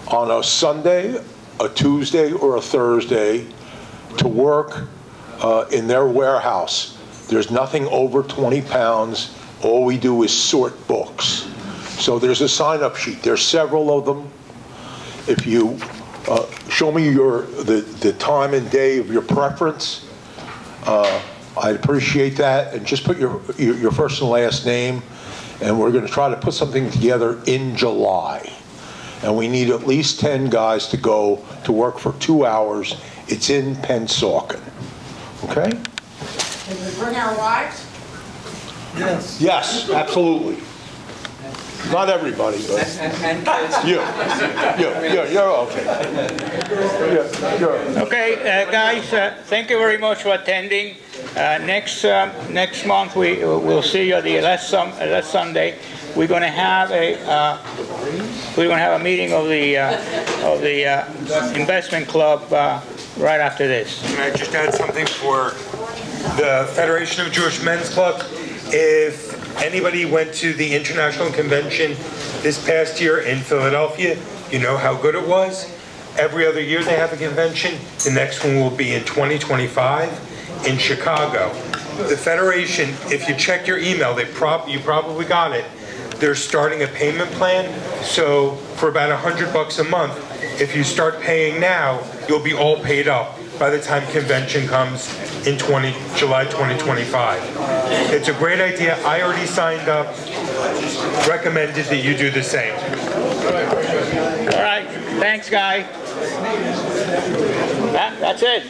A: on a Sunday, a Tuesday, or a Thursday to work in their warehouse. There's nothing over 20 pounds. All we do is sort books. So there's a sign-up sheet. There's several of them. If you show me the time and day of your preference, I'd appreciate that. And just put your first and last name. And we're going to try to put something together in July. And we need at least 10 guys to go to work for 2 hours. It's in Pensauken. Okay?
F: Can we bring our wives?
A: Yes. Yes, absolutely. Not everybody, but you're okay.
C: Okay, guys, thank you very much for attending. Next month we'll see you the last Sunday. We're going to have a meeting of the investment club right after this.
S: Can I just add something for the Federation of Jewish Men's Club? If anybody went to the International Convention this past year in Philadelphia, you know how good it was. Every other year they have a convention. The next one will be in 2025 in Chicago. The Federation, if you check your email, you probably got it. They're starting a payment plan. So for about $100 a month, if you start paying now, you'll be all paid up by the time convention comes in July 2025. It's a great idea. I already signed up, recommended that you do the same.
C: All right, thanks, Guy. That's it.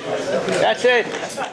C: That's it.